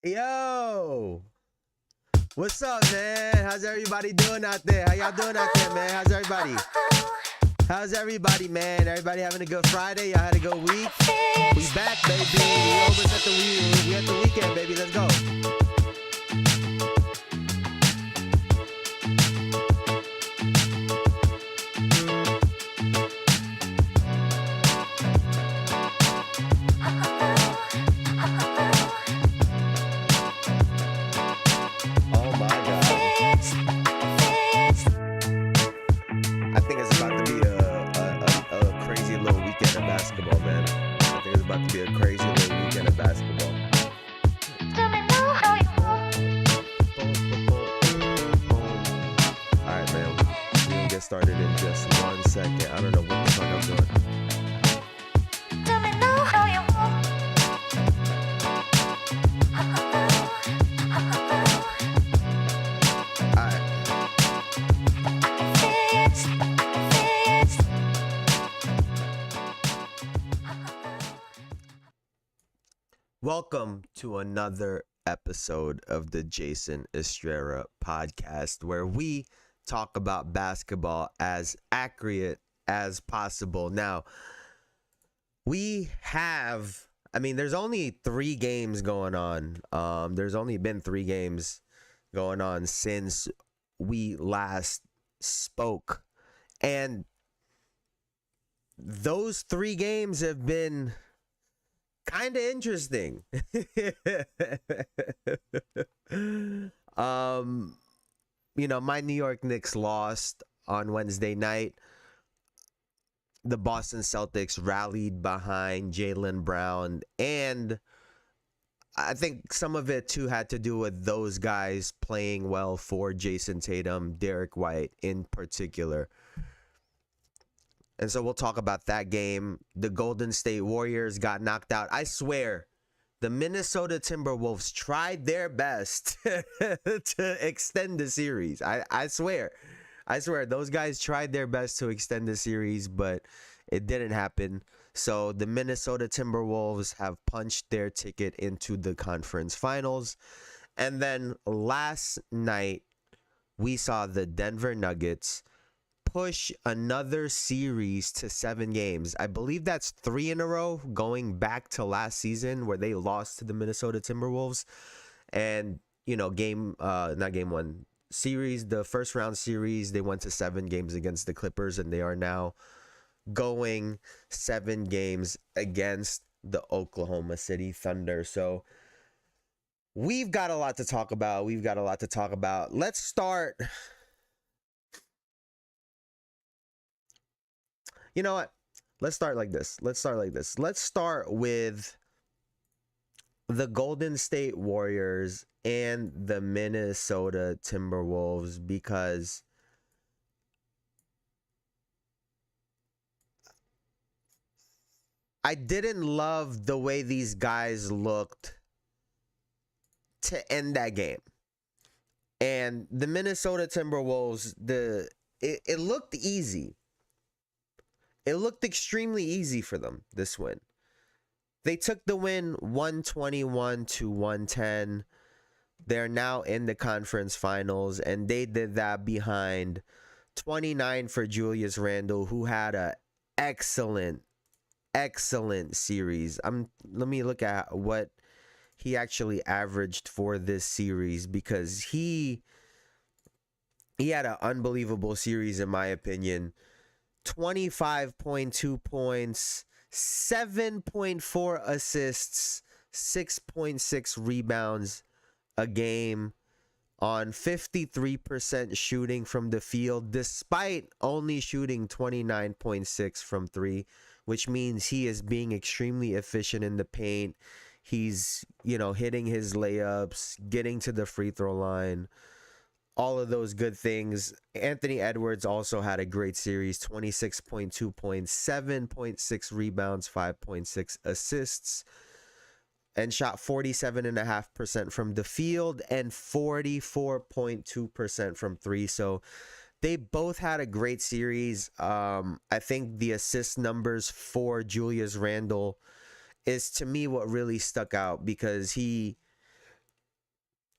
Yo, what's up, man? How's everybody doing out there? How y'all doing out there, man? How's everybody? How's everybody, man? Everybody having a good Friday? Y'all had a good week? We back, baby. We almost at the week. We at the weekend, baby. Let's go. Oh my God. I think it's about to be a crazy little weekend of basketball, man. I think it's about to be a crazy little weekend of basketball. All right, man. We're gonna get started in just 1 second. I don't know what the fuck I'm doing. All right. Welcome to another episode of the Jayson Estrera podcast, where we talk about basketball as accurate as possible. Now, there's only 3 games going on. There's only been 3 games going on since we last spoke. And those 3 games have been kind of interesting. My New York Knicks lost on Wednesday night. The Boston Celtics rallied behind Jaylen Brown, and I think some of it too had to do with those guys playing well for Jayson Tatum, Derek White in particular. And so we'll talk about that game. The Golden State Warriors got knocked out. I swear, the Minnesota Timberwolves tried their best to extend the series. I swear. Those guys tried their best to extend the series, but it didn't happen. So the Minnesota Timberwolves have punched their ticket into the conference finals. And then last night, we saw the Denver Nuggets push another series to 7 games. I believe that's 3 in a row, going back to last season where they lost to the Minnesota Timberwolves. And not game 1 series, the first round series, they went to 7 games against the Clippers, and they are now going 7 games against the Oklahoma City Thunder. So we've got a lot to talk about. Let's start. You know what? Let's start like this. Let's start with the Golden State Warriors and the Minnesota Timberwolves, because I didn't love the way these guys looked to end that game. And the Minnesota Timberwolves, it looked easy. It looked extremely easy for them, this win. They took the win 121-110. They're now in the conference finals, and they did that behind 29 for Julius Randle, who had an excellent series. Let me look at what he actually averaged for this series, because he had an unbelievable series in my opinion. 25.2 points, 7.4 assists, 6.6 rebounds a game on 53% shooting from the field, despite only shooting 29.6 from 3, which means he is being extremely efficient in the paint. He's, hitting his layups, getting to the free throw line, all of those good things. Anthony Edwards also had a great series, 26.2 points, 7.6 rebounds, 5.6 assists, and shot 47.5% from the field and 44.2% from 3. So they both had a great series. I think the assist numbers for Julius Randle is, to me, what really stuck out, because he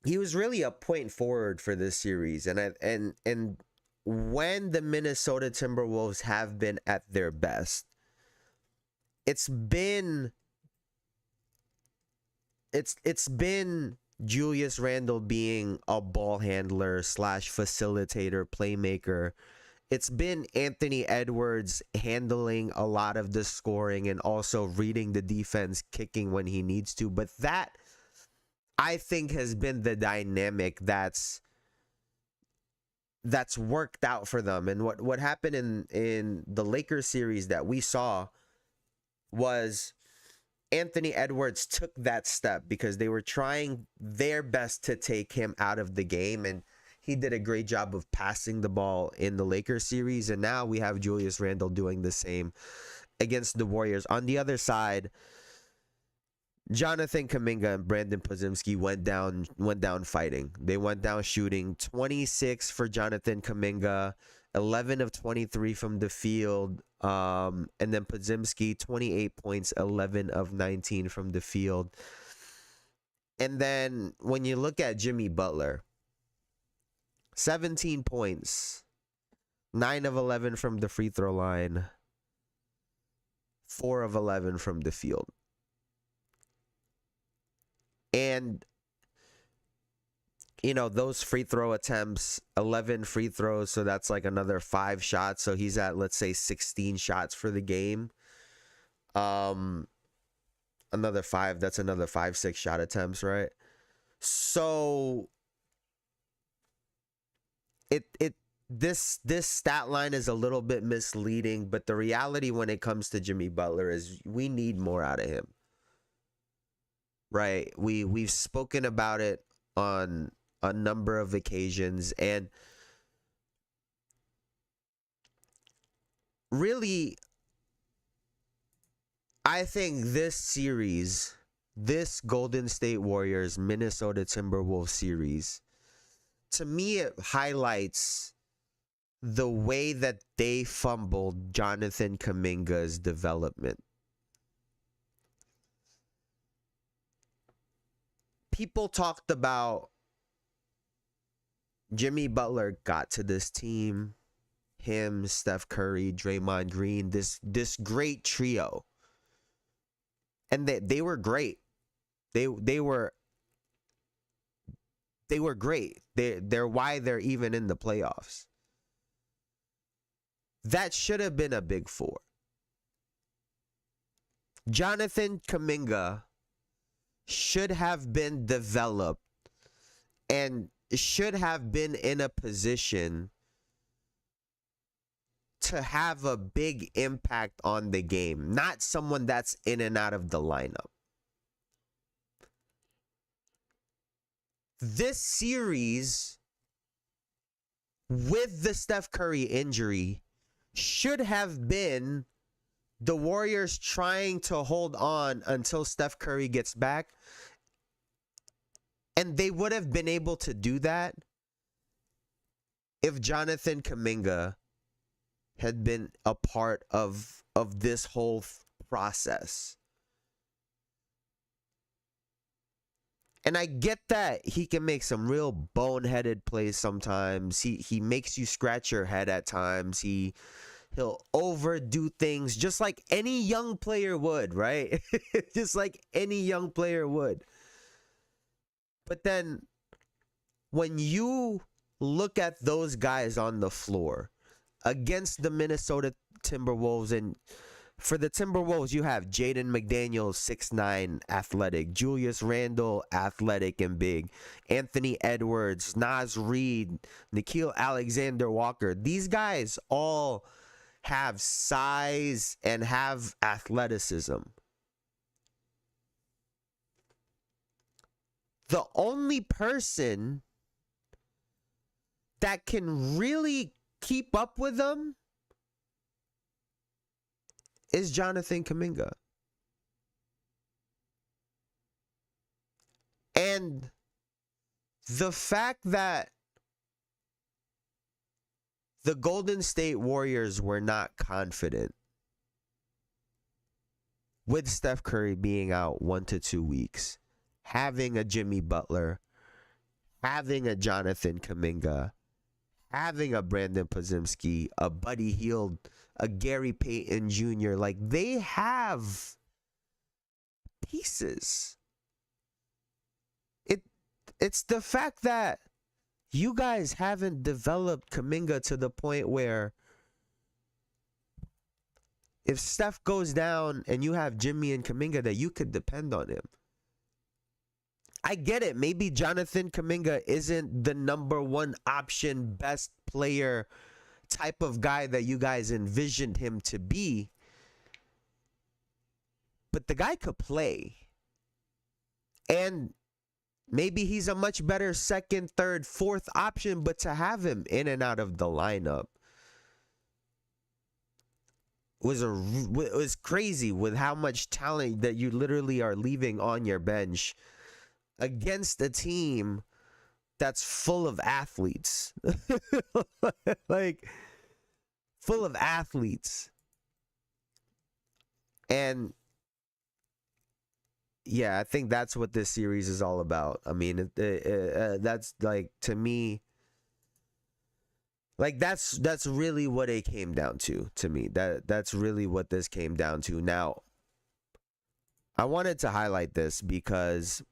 he was really a point forward for this series, and when the Minnesota Timberwolves have been at their best, it's been Julius Randle being a ball handler slash facilitator, playmaker. It's been Anthony Edwards handling a lot of the scoring and also reading the defense, kicking when he needs to. But that, I think, has been the dynamic that's worked out for them. And what happened in the Lakers series that we saw was Anthony Edwards took that step because they were trying their best to take him out of the game, and he did a great job of passing the ball in the Lakers series. And now we have Julius Randle doing the same against the Warriors. On the other side, Jonathan Kuminga and Brandon Podziemski went down fighting. They went down shooting. 26 for Jonathan Kuminga, 11 of 23 from the field. And then Podziemski, 28 points, 11 of 19 from the field. And then when you look at Jimmy Butler, 17 points, 9 of 11 from the free throw line, 4 of 11 from the field. And, you know, those free throw attempts, 11 free throws, so that's like another 5 shots. So he's at, let's say, 16 shots for the game. Another 5, that's another 5-6 shot attempts, right? So this stat line is a little bit misleading, but the reality when it comes to Jimmy Butler is we need more out of him. Right? We've spoken about it on a number of occasions, and really, I think this series, this Golden State Warriors Minnesota Timberwolves series, to me it highlights the way that they fumbled Jonathan Kuminga's development. People talked about Jimmy Butler got to this team, him, Steph Curry, Draymond Green, this great trio. And they were great. They were great. They're why they're even in the playoffs. That should have been a big four. Jonathan Kuminga should have been developed and should have been in a position to have a big impact on the game, not someone that's in and out of the lineup. This series, with the Steph Curry injury, should have been the Warriors trying to hold on until Steph Curry gets back. And they would have been able to do that if Jonathan Kuminga had been a part of this whole process. And I get that he can make some real boneheaded plays sometimes. He makes you scratch your head at times. He'll overdo things just like any young player would, right? Just like any young player would. But then when you look at those guys on the floor against the Minnesota Timberwolves, and for the Timberwolves, you have Jaden McDaniels, 6'9", athletic. Julius Randle, athletic and big. Anthony Edwards, Naz Reid, Nickeil Alexander-Walker. These guys all have size and have athleticism. The only person that can really keep up with them is Jonathan Kuminga. And the fact that the Golden State Warriors were not confident with Steph Curry being out 1 to 2 weeks, having a Jimmy Butler, having a Jonathan Kuminga, having a Brandon Podziemski, a Buddy Hield, a Gary Payton Jr., like they have pieces. It's the fact that you guys haven't developed Kuminga to the point where if Steph goes down and you have Jimmy and Kuminga, that you could depend on him. I get it. Maybe Jonathan Kuminga isn't the number one option, best player type of guy that you guys envisioned him to be. But the guy could play. And maybe he's a much better second, third, fourth option, but to have him in and out of the lineup was crazy with how much talent that you literally are leaving on your bench against a team that's full of athletes. Like, full of athletes. And yeah, I think that's what this series is all about. I mean, that's like, to me, like that's really what it came down to me. That's really what this came down to. Now, I wanted to highlight this because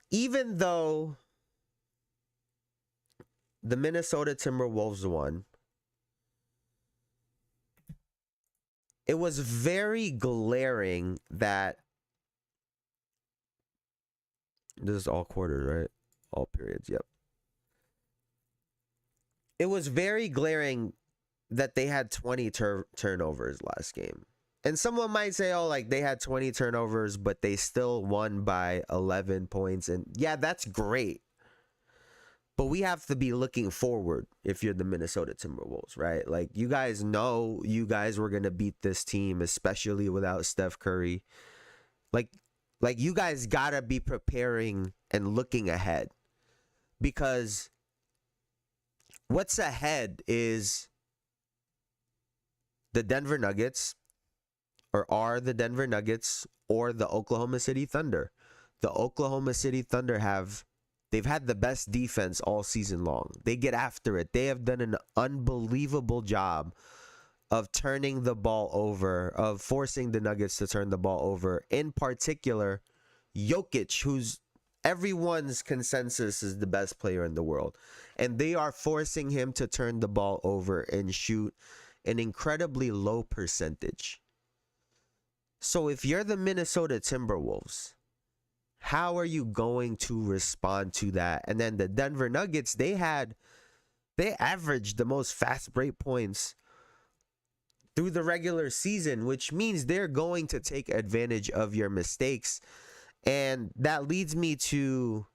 even though the Minnesota Timberwolves won, it was very glaring that this is all quarters, right? All periods, yep. It was very glaring that they had 20 turnovers last game. And someone might say, oh, like they had 20 turnovers, but they still won by 11 points. And yeah, that's great. But we have to be looking forward if you're the Minnesota Timberwolves, right? Like, you guys know you guys were going to beat this team, especially without Steph Curry. Like you guys got to be preparing and looking ahead. Because what's ahead is the Denver Nuggets, or are the Denver Nuggets, or the Oklahoma City Thunder. The Oklahoma City Thunder they've had the best defense all season long. They get after it. They have done an unbelievable job of turning the ball over, of forcing the Nuggets to turn the ball over. In particular, Jokic, who's everyone's consensus is the best player in the world. And they are forcing him to turn the ball over and shoot an incredibly low percentage. So if you're the Minnesota Timberwolves, how are you going to respond to that? And then the Denver Nuggets, they averaged the most fast break points through the regular season, which means they're going to take advantage of your mistakes. And that leads me to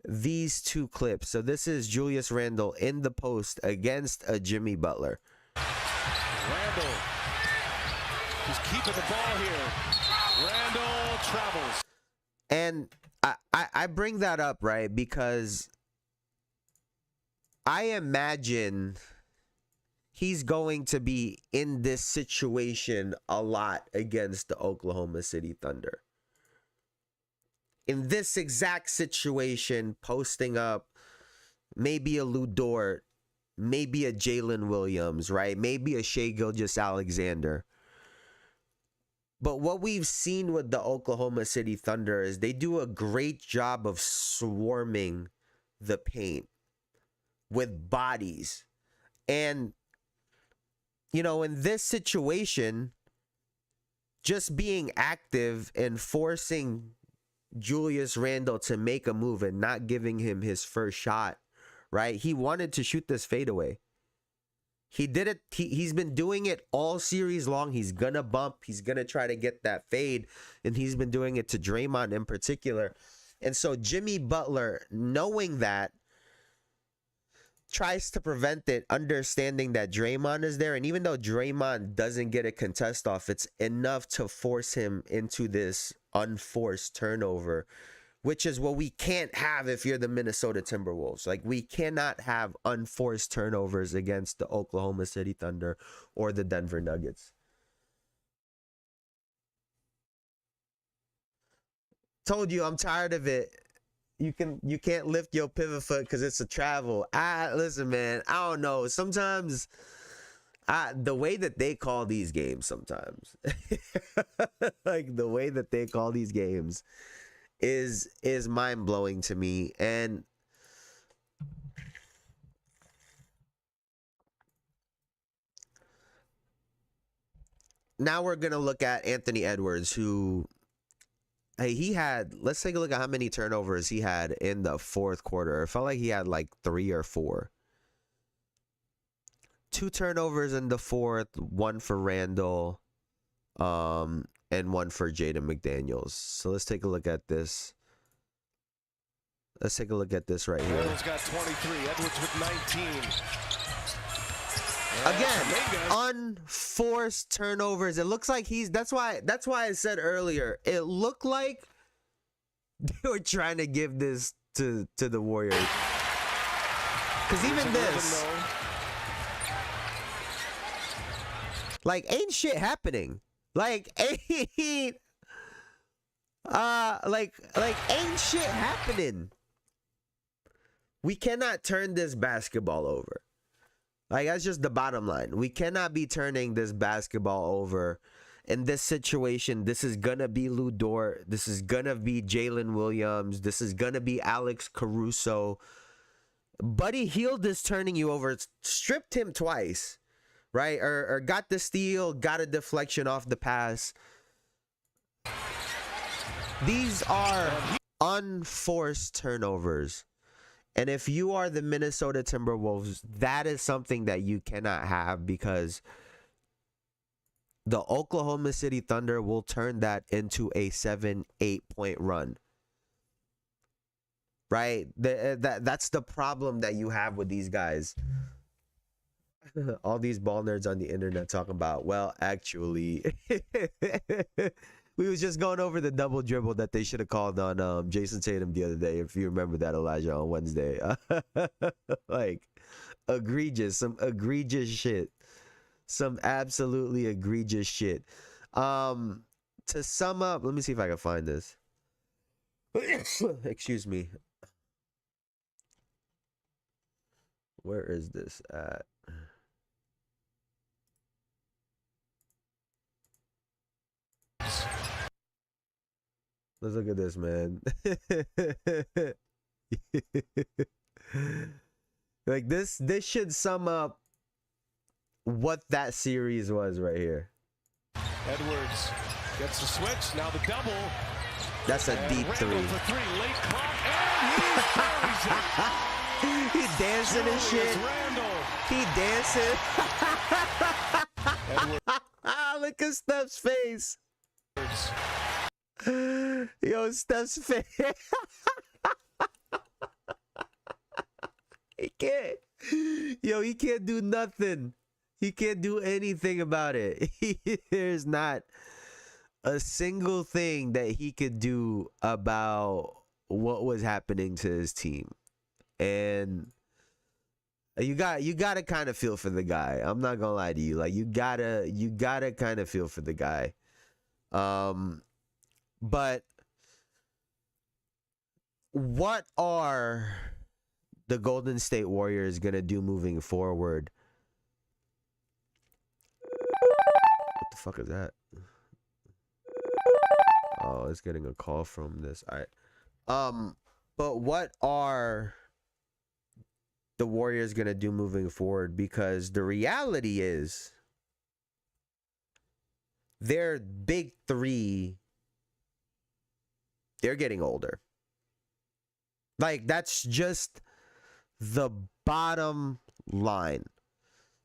these two clips. So this is Julius Randle in the post against a Jimmy Butler. Randle is keeping the ball here. Randle travels. And I bring that up, right, because I imagine he's going to be in this situation a lot against the Oklahoma City Thunder. In this exact situation, posting up maybe a Lou Dort, maybe a Jalen Williams, right? Maybe a Shai Gilgeous-Alexander. But what we've seen with the Oklahoma City Thunder is they do a great job of swarming the paint with bodies. And, you know, in this situation, just being active and forcing Julius Randle to make a move and not giving him his first shot, right? He wanted to shoot this fadeaway. He did it. He's been doing it all series long. He's going to bump. He's going to try to get that fade. And he's been doing it to Draymond in particular. And so Jimmy Butler, knowing that, tries to prevent it, understanding that Draymond is there. And even though Draymond doesn't get a contest off, it's enough to force him into this unforced turnover, which is what we can't have if you're the Minnesota Timberwolves. Like, we cannot have unforced turnovers against the Oklahoma City Thunder or the Denver Nuggets. Told you I'm tired of it. You can't lift your pivot foot because it's a travel. Listen, man. I don't know. Sometimes the way that they call these games, sometimes like the way that they call these games is mind blowing to me. And now we're gonna look at Anthony Edwards, who, hey, let's take a look at how many turnovers he had in the fourth quarter. It felt like he had like 3 or 4. 2 turnovers in the fourth, 1 for Randall, and 1 for Jaden McDaniels. So let's take a look at this. Let's take a look at this right here. Randall's got 23. Edwards with 19. Again, unforced turnovers. It looks like that's why I said earlier, it looked like they were trying to give this to the Warriors. Because even this, like, ain't shit happening. Like, ain't ain't shit happening. We cannot turn this basketball over. Like, that's just the bottom line. We cannot be turning this basketball over in this situation. This is gonna be Lou Dort. This is gonna be Jalen Williams. This is gonna be Alex Caruso. Buddy Hield is turning you over. It's stripped him twice, right? Or got the steal, got a deflection off the pass. These are unforced turnovers. And if you are the Minnesota Timberwolves, that is something that you cannot have, because the Oklahoma City Thunder will turn that into a 7-8 point run. Right? That's the problem that you have with these guys. All these ball nerds on the internet talking about, well, actually, we was just going over the double dribble that they should have called on Jayson Tatum the other day, if you remember that, Elijah, on Wednesday. Like, egregious, some egregious shit. Some absolutely egregious shit. To sum up, let me see if I can find this. Excuse me. Where is this at? Let's look at this, man. Like, this should sum up what that series was right here. Edwards gets the switch. Now the double. That's a deep Randall three. for 3. Late clock. And He dancing and shit. He dancing. Look at Steph's face. Yo, Steph's face. He can't. Yo, he can't do nothing. He can't do anything about it. There's not a single thing that he could do about what was happening to his team. And you got to kind of feel for the guy. I'm not gonna lie to you. Like, you gotta kind of feel for the guy. But what are the Golden State Warriors gonna do moving forward? What the fuck is that? Oh, it's getting a call from this. All right. But what are the Warriors gonna do moving forward? Because the reality is, their big three, they're getting older. Like, that's just the bottom line.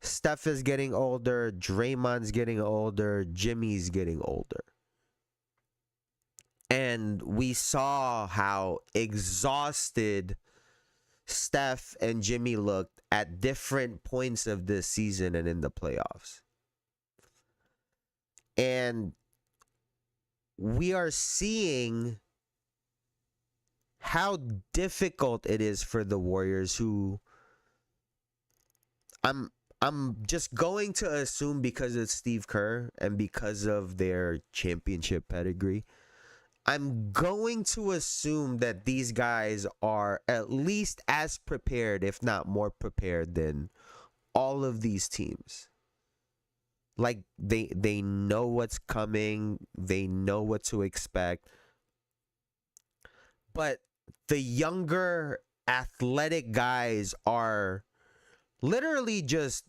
Steph is getting older. Draymond's getting older. Jimmy's getting older. And we saw how exhausted Steph and Jimmy looked at different points of this season and in the playoffs. And we are seeing how difficult it is for the Warriors, who I'm just going to assume, because it's Steve Kerr and because of their championship pedigree, I'm going to assume that these guys are at least as prepared, if not more prepared, than all of these teams. Like they know what's coming, they know what to expect. But the younger athletic guys are literally just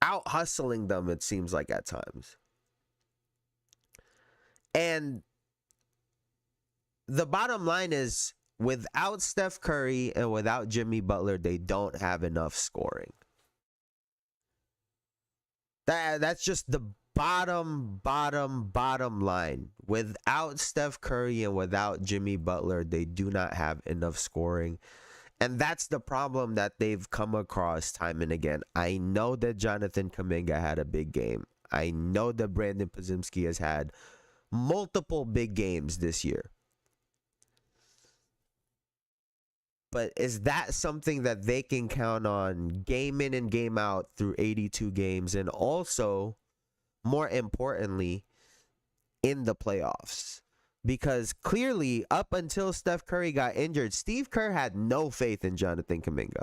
out hustling them, it seems like, at times. And the bottom line is, without Steph Curry and without Jimmy Butler, they don't have enough scoring. That's just the bottom line. Without Steph Curry and without Jimmy Butler, they do not have enough scoring. And that's the problem that they've come across time and again. I know that Jonathan Kuminga had a big game. I know that Brandon Podziemski has had multiple big games this year. But is that something that they can count on game in and game out through 82 games? And also, more importantly, in the playoffs? Because clearly, up until Steph Curry got injured, Steve Kerr had no faith in Jonathan Kuminga.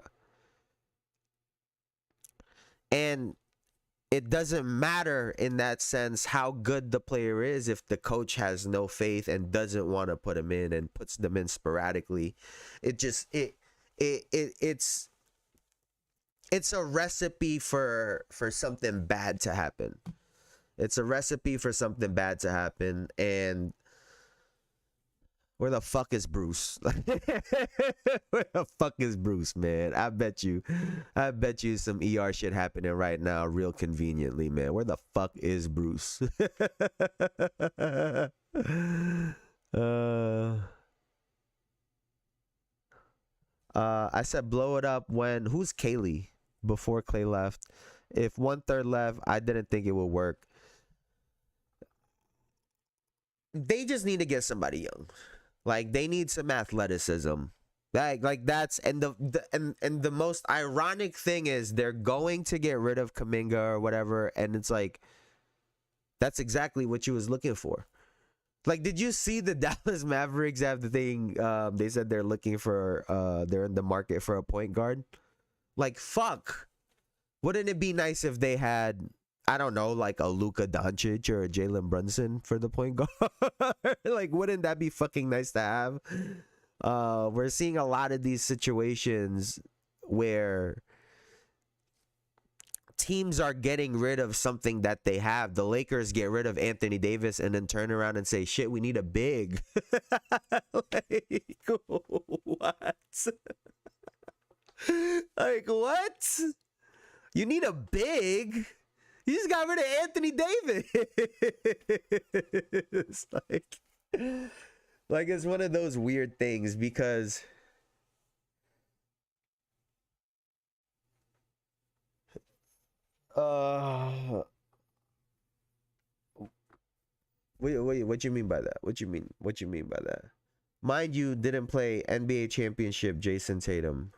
And it doesn't matter in that sense how good the player is if the coach has no faith and doesn't want to put him in and puts them in sporadically. It's a recipe for something bad to happen. It's a recipe for something bad to happen. And where the fuck is Bruce? Where the fuck is Bruce, man? I bet you some ER shit happening right now real conveniently, man. Where the fuck is Bruce? I said blow it up when, who's Kaylee? Before Clay left. If 1/3 left, I didn't think it would work. They just need to get somebody young. Like, they need some athleticism. Like that's, and the most ironic thing is they're going to get rid of Kuminga or whatever, and it's like, that's exactly what you was looking for. Like, did you see the Dallas Mavericks have the thing? They said they're looking for they're in the market for a point guard. Like, fuck. Wouldn't it be nice if they had, I don't know, like a Luka Doncic or a Jalen Brunson for the point guard? Like, wouldn't that be fucking nice to have? We're seeing a lot of these situations where teams are getting rid of something that they have. The Lakers get rid of Anthony Davis and then turn around and say, shit, we need a big. Like, what? Like, what? You need a big? You just got rid of Anthony Davis. It's like it's one of those weird things because wait, what you mean by that? What you mean by that? Mind you, didn't play NBA championship Jayson Tatum.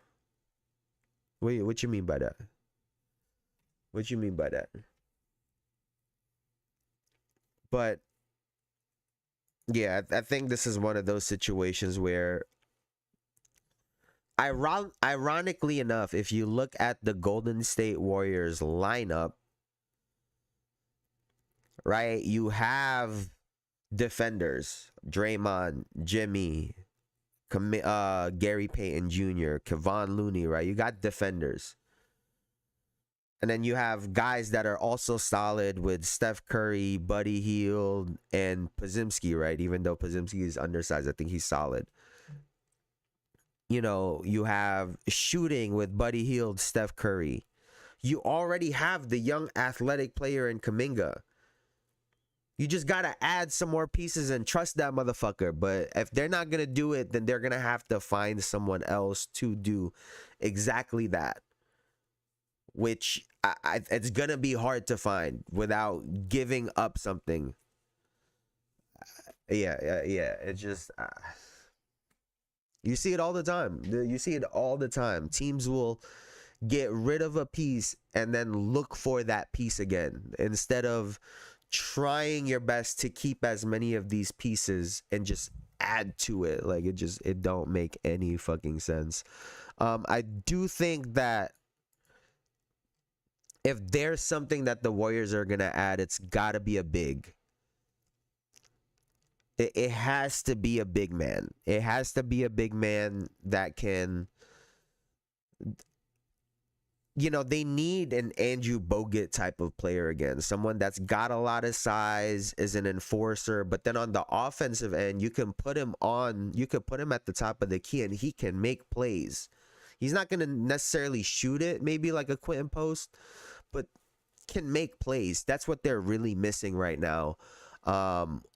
Wait, what you mean by that? What you mean by that? But yeah, I think this is one of those situations where, ironically enough, if you look at the Golden State Warriors lineup, right, you have defenders: Draymond, Jimmy, Gary Payton Jr., Kevon Looney, right? You got defenders. And then you have guys that are also solid with Steph Curry, Buddy Hield, and Podziemski, right? Even though Podziemski is undersized, I think he's solid. You know, you have shooting with Buddy Hield, Steph Curry. You already have the young athletic player in Kuminga. You just got to add some more pieces and trust that motherfucker. But if they're not going to do it, then they're going to have to find someone else to do exactly that. Which it's going to be hard to find without giving up something. Yeah. It's just, you see it all the time. You see it all the time. Teams will get rid of a piece and then look for that piece again instead of trying your best to keep as many of these pieces and just add to it. Like it don't make any fucking sense. I do think that if there's something that the Warriors are gonna add, it's gotta be a big. It has to be a big man. It has to be a big man that can, they need an Andrew Bogut type of player again. Someone that's got a lot of size, is an enforcer, but then on the offensive end, you could put him at the top of the key and he can make plays. He's not going to necessarily shoot it, maybe like a Quentin Post, but can make plays. That's what they're really missing right now.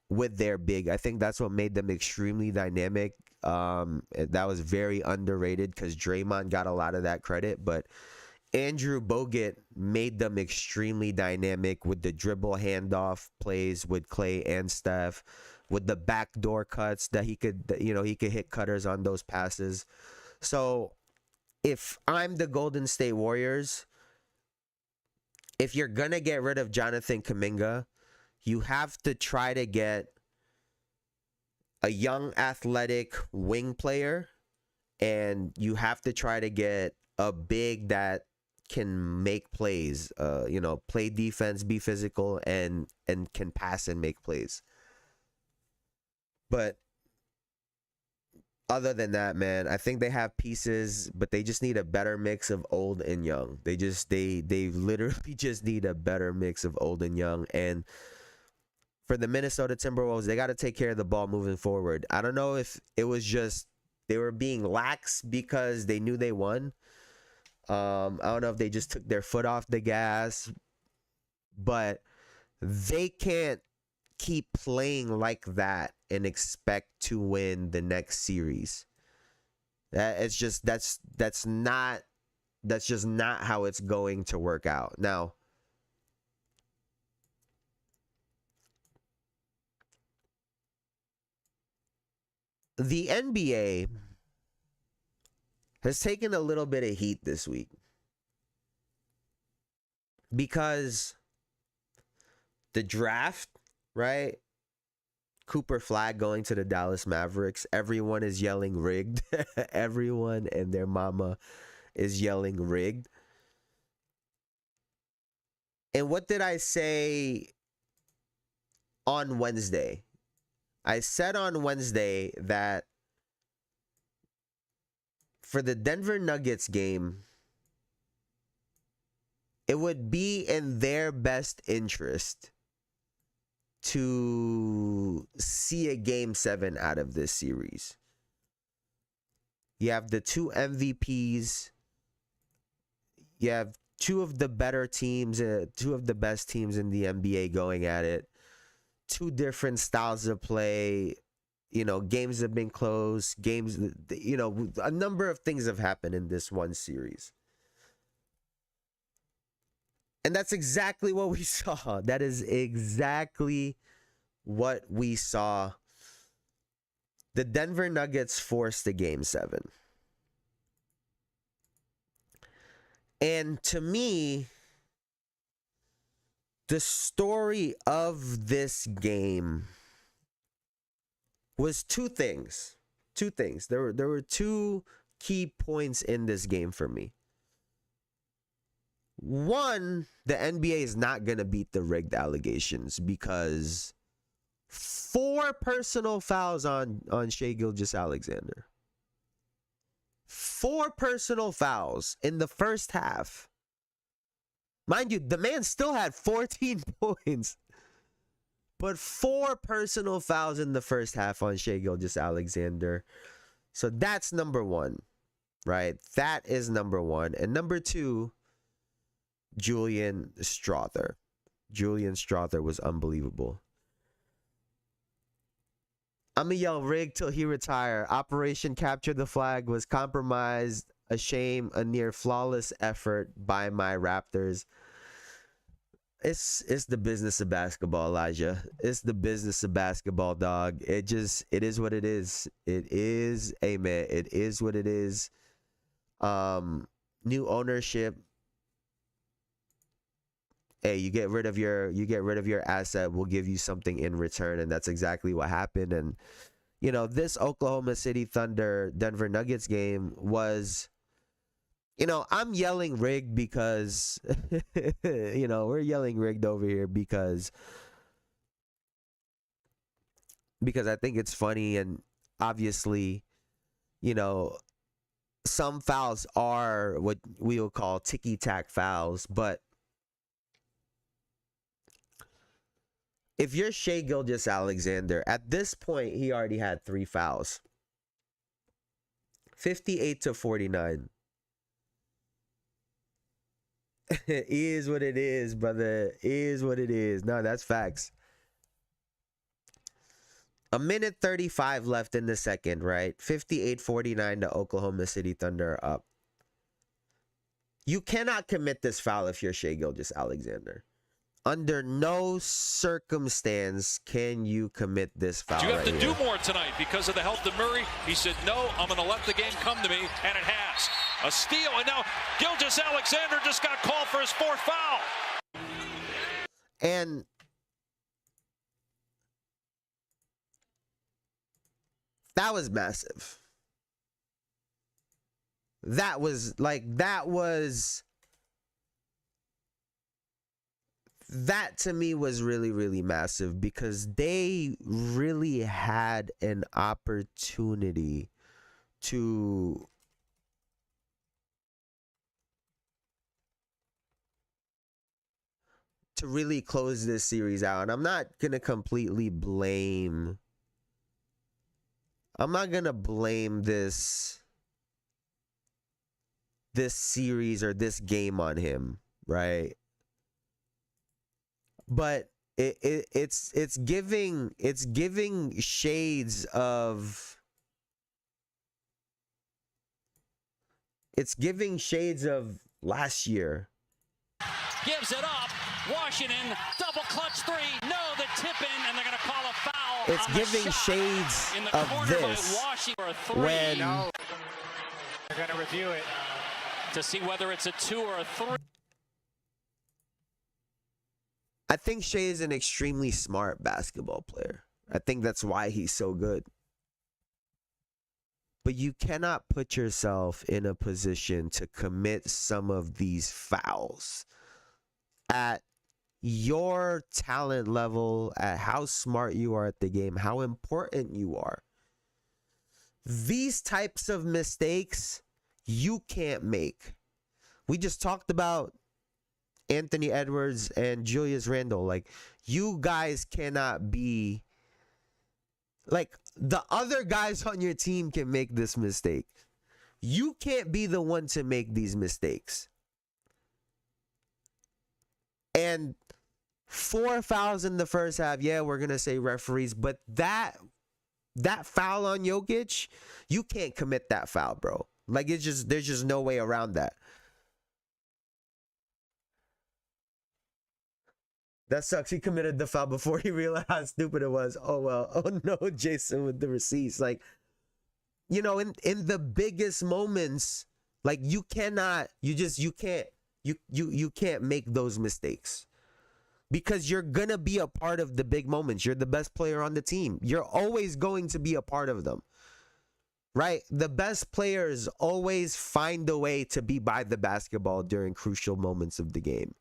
With their big, I think that's what made them extremely dynamic. That was very underrated because Draymond got a lot of that credit, but Andrew Bogut made them extremely dynamic with the dribble handoff plays with Clay and Steph, with the backdoor cuts that he could hit cutters on those passes. So if I'm the Golden State Warriors, if you're gonna get rid of Jonathan Kuminga, you have to try to get a young athletic wing player, and you have to try to get a big that can make plays, play defense, be physical, and can pass and make plays. But other than that, man, I think they have pieces, but they just need a better mix of old and young. They literally just need a better mix of old and young. And for the Minnesota Timberwolves, they got to take care of the ball moving forward. I don't know if it was just they were being lax because they knew they won. I don't know if they just took their foot off the gas, but they can't keep playing like that and expect to win the next series. That's just not how it's going to work out. Now, the NBA has taken a little bit of heat this week because the draft, right? Cooper Flag going to the Dallas Mavericks. Everyone is yelling rigged. Everyone and their mama is yelling rigged. And what did I say on Wednesday? I said on Wednesday that for the Denver Nuggets game, it would be in their best interest to see a game 7 out of this series. You have the two MVPs. You have two of the better teams, two of the best teams in the NBA going at it. Two different styles of play. Games have been close. Games, a number of things have happened in this one series. And that's exactly what we saw. That is exactly what we saw. The Denver Nuggets forced the game 7. And to me, the story of this game was two things. There were two key points in this game for me. One, the NBA is not going to beat the rigged allegations because 4 personal fouls on Shai Gilgeous-Alexander. 4 personal fouls in the first half. Mind you, the man still had 14 points. But 4 personal fouls in the first half on Shai Gilgeous-Alexander. So that's number one, right? That is number one. And number 2, Julian Strawther. Julian Strawther was unbelievable. I'm going to yell rig till he retire. Operation Capture the Flag was compromised. A shame, a near flawless effort by my Raptors. It's the business of basketball, Elijah. It's the business of basketball, dog. It is what it is. It is, amen. It is what it is. New ownership. hey, you get rid of your asset, we'll give you something in return, and that's exactly what happened. And this Oklahoma City Thunder Denver Nuggets game was, I'm yelling rigged because we're yelling rigged over here because I think it's funny, and obviously, some fouls are what we will call ticky-tack fouls, but if you're Shai Gilgeous-Alexander, at this point, he already had 3 fouls. 58-49. It is what it is, brother. It is what it is. No, that's facts. 1:35 left in the second, right? 58-49 to Oklahoma City Thunder are up. You cannot commit this foul if you're Shai Gilgeous-Alexander. Under no circumstance can you commit this foul. You have to do more tonight because of the health of Murray. He said, no, I'm going to let the game come to me, and it has. A steal, and now Gilgeous-Alexander just got called for his 4th foul. And that was massive. That to me was really, really massive because they really had an opportunity to really close this series out. And I'm not going to completely blame... I'm not going to blame this series or this game on him, right? But it's giving shades of last year. Gives it up. Washington double clutch 3. No, the tip in, and they're going to call a foul. It's giving shades of this when they're going to review it to see whether it's a 2 or a 3. I think Shai is an extremely smart basketball player. I think that's why he's so good. But you cannot put yourself in a position to commit some of these fouls at your talent level, at how smart you are at the game, how important you are. These types of mistakes you can't make. We just talked about Anthony Edwards and Julius Randle. Like, you guys cannot be... Like, the other guys on your team can make this mistake. You can't be the one to make these mistakes. And 4 fouls in the first half. Yeah, we're going to say referees. But that foul on Jokic, you can't commit that foul, bro. Like, there's just no way around that. That sucks. He committed the foul before he realized how stupid it was. Oh, well. Oh, no, Jason with the receipts. Like, in the biggest moments, like, you can't make those mistakes. Because you're going to be a part of the big moments. You're the best player on the team. You're always going to be a part of them. Right? The best players always find a way to be by the basketball during crucial moments of the game.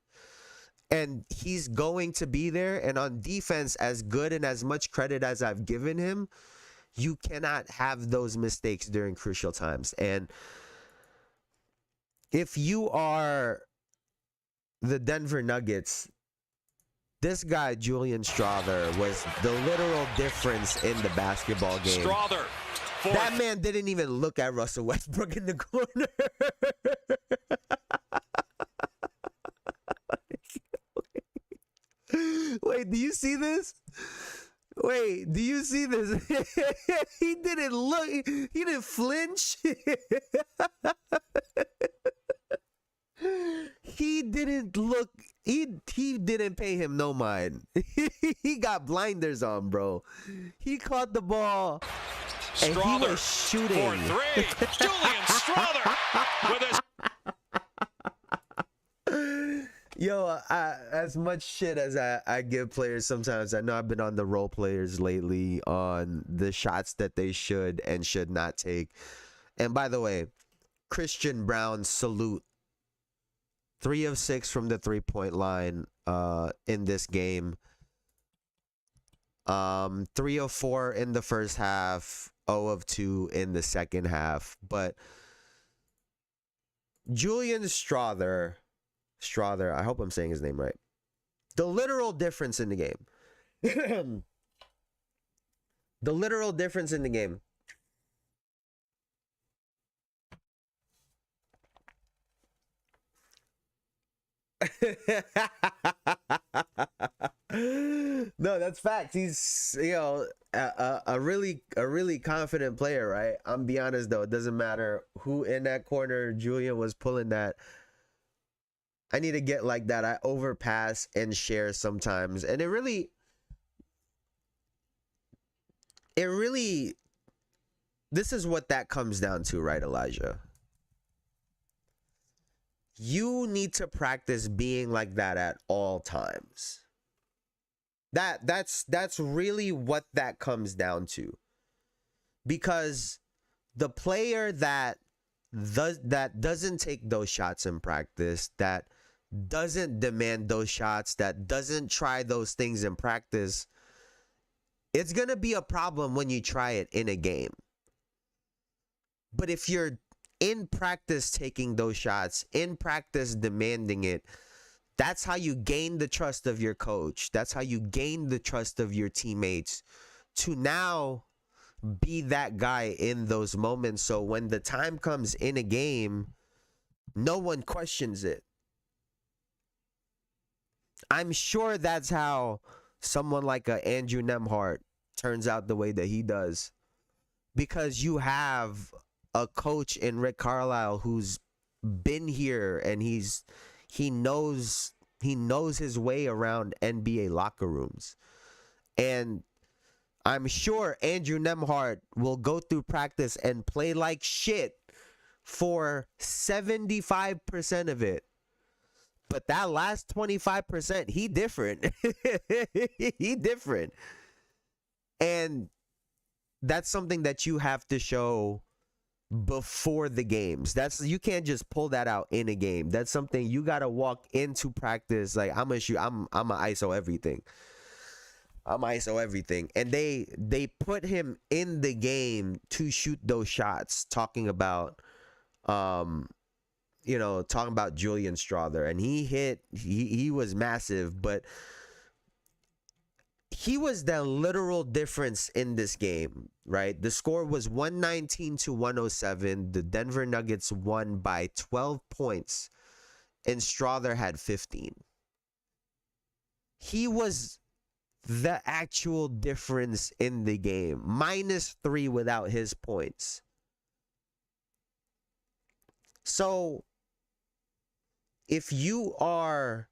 And he's going to be there. And on defense, as good and as much credit as I've given him, you cannot have those mistakes during crucial times. And if you are the Denver Nuggets, this guy, Julian Strawther, was the literal difference in the basketball game. Strawther. That man didn't even look at Russell Westbrook in the corner. Wait, do you see this? Wait, do you see this? He didn't look. He didn't flinch. He didn't look. He didn't pay him no mind. He got blinders on, bro. He caught the ball. And he was shooting. For 3. Julian Strawther with his... Yo, as much shit as I give players sometimes, I know I've been on the role players lately on the shots that they should and should not take. And by the way, Christian Brown, salute. 3 of 6 from the 3-point line in this game. 3 of 4 in the first half, 0 of 2 in the second half. But Julian Strother, I hope I'm saying his name right. The literal difference in the game. The literal difference in the game. No, that's facts. He's, you know, a really confident player, right? I'm be honest though, it doesn't matter who in that corner Julian was pulling that. I need to get like that. I overpass and share sometimes, and it really this is what that comes down to, right, Elijah? You need to practice being like that at all times. That's really what that comes down to. Because the player that doesn't take those shots in practice, that doesn't demand those shots, that doesn't try those things in practice, it's going to be a problem when you try it in a game. But if you're in practice taking those shots, in practice demanding it, that's how you gain the trust of your coach. That's how you gain the trust of your teammates to now be that guy in those moments. So when the time comes in a game, no one questions it. I'm sure that's how someone like a Andrew Nembhard turns out the way that he does, because you have a coach in Rick Carlisle who's been here and he knows his way around NBA locker rooms. And I'm sure Andrew Nembhard will go through practice and play like shit for 75% of it. But that last 25%, he different. He different. And that's something that you have to show before the games. You can't just pull that out in a game. That's something you got to walk into practice like, I'm a ISO everything. I'm ISO everything. And they put him in the game to shoot those shots, talking about Julian Strother, and he was massive, but he was the literal difference in this game, right? The score was 119-107. The Denver Nuggets won by 12 points, and Strother had 15. He was the actual difference in the game. -3 without his points. So if you are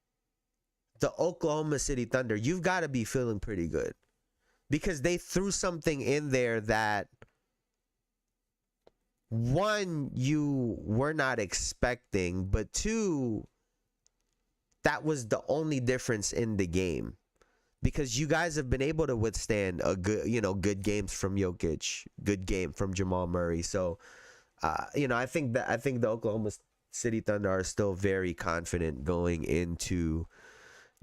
the Oklahoma City Thunder, you've got to be feeling pretty good, because they threw something in there that, one, you were not expecting, but two, that was the only difference in the game, because you guys have been able to withstand good games from Jokic, good game from Jamal Murray. So, I think the Oklahoma City Thunder are still very confident going into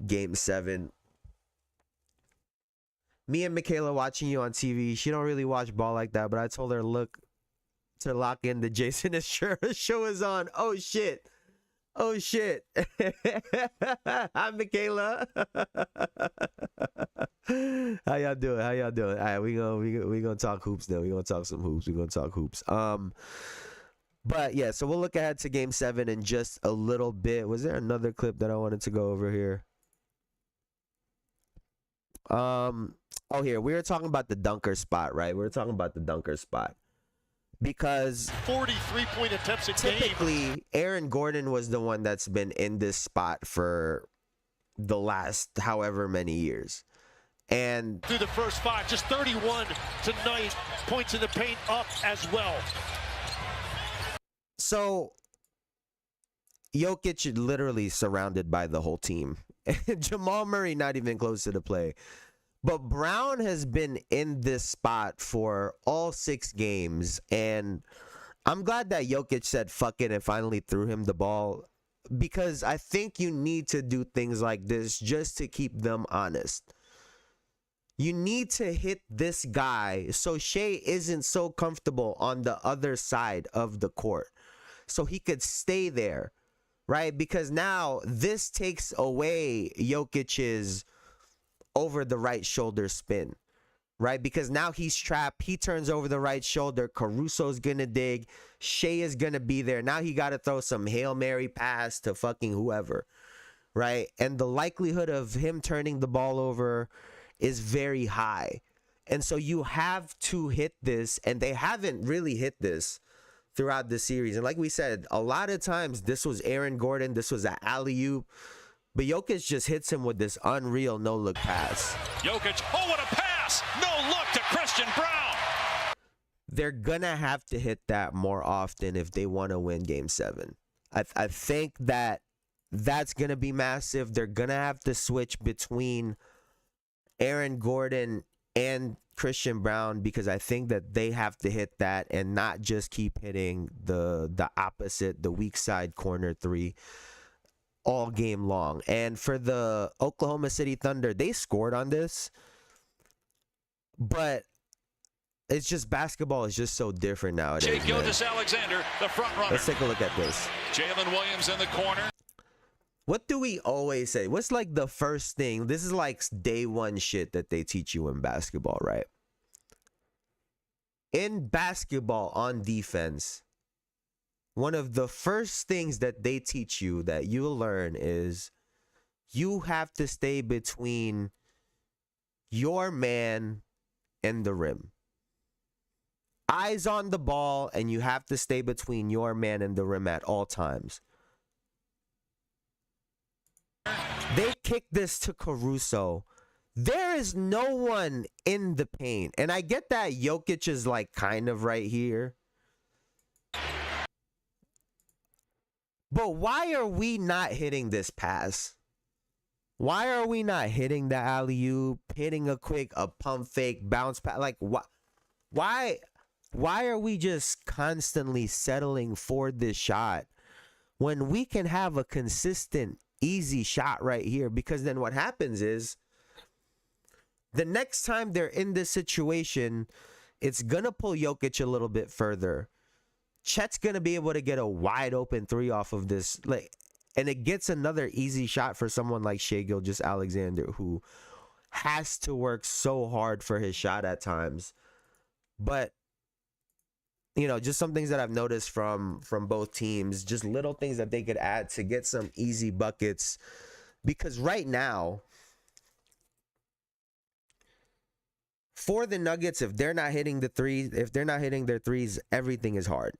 Game 7. Me and Michaela watching you on TV, she don't really watch ball like that, but I told her to lock in the Jayson Estrera show is on. Oh shit. Hi Michaela. How y'all doing? All right, we gonna talk hoops now. We gonna talk some hoops. But yeah, so we'll look ahead to Game 7 in just a little bit. Was there another clip that I wanted to go over here? Here, we were talking about the dunker spot, right? Because 43-point attempts a game. Typically, Aaron Gordon was the one that's been in this spot for the last however many years. And through the first 5, just 31 tonight. Points in the paint, up as well. So Jokic literally surrounded by the whole team. Jamal Murray not even close to the play. But Brown has been in this spot for all 6 games, and I'm glad that Jokic said fuck it and finally threw him the ball, because I think you need to do things like this just to keep them honest. You need to hit this guy so Shea isn't so comfortable on the other side of the court, so he could stay there, right? Because now this takes away Jokic's over the right shoulder spin, right? Because now he's trapped. He turns over the right shoulder. Caruso's gonna dig. Shea is gonna be there. Now he got to throw some Hail Mary pass to fucking whoever, right? And the likelihood of him turning the ball over is very high. And so you have to hit this, and they haven't really hit this throughout the series. And like we said, a lot of times this was Aaron Gordon, this was an alley-oop, but Jokic just hits him with this unreal no-look pass. Jokic, oh, what a pass! No look to Christian Brown. They're gonna have to hit that more often if they want to win Game 7. I think that that's gonna be massive. They're gonna have to switch between Aaron Gordon and Christian Brown, because I think that they have to hit that and not just keep hitting the opposite, the weak side corner 3 all game long. And for the Oklahoma City Thunder, they scored on this, but it's just basketball is just so different nowadays. Jake Gilgeous-Alexander, the front runner. Let's take a look at this. Jalen Williams in the corner. What do we always say? What's like the first thing? This is like day one shit that they teach you in basketball, right? In basketball on defense, one of the first things that they teach you that you'll learn is you have to stay between your man and the rim. Eyes on the ball, and you have to stay between your man and the rim at all times. They kick this to Caruso. There is no one in the paint. And I get that Jokic is like kind of right here. But why are we not hitting this pass? Why are we not hitting the alley-oop, hitting a pump fake, bounce pass? Like, why are we just constantly settling for this shot when we can have a consistent, easy shot right here? Because then what happens is the next time they're in this situation, it's going to pull Jokic a little bit further. Chet's going to be able to get a wide open 3 off of this. And it gets another easy shot for someone like Shai Gilgeous-Alexander, who has to work so hard for his shot at times. But, you know, just some things that I've noticed from both teams, just little things that they could add to get some easy buckets. Because right now, for the Nuggets, if they're not hitting their threes, everything is hard.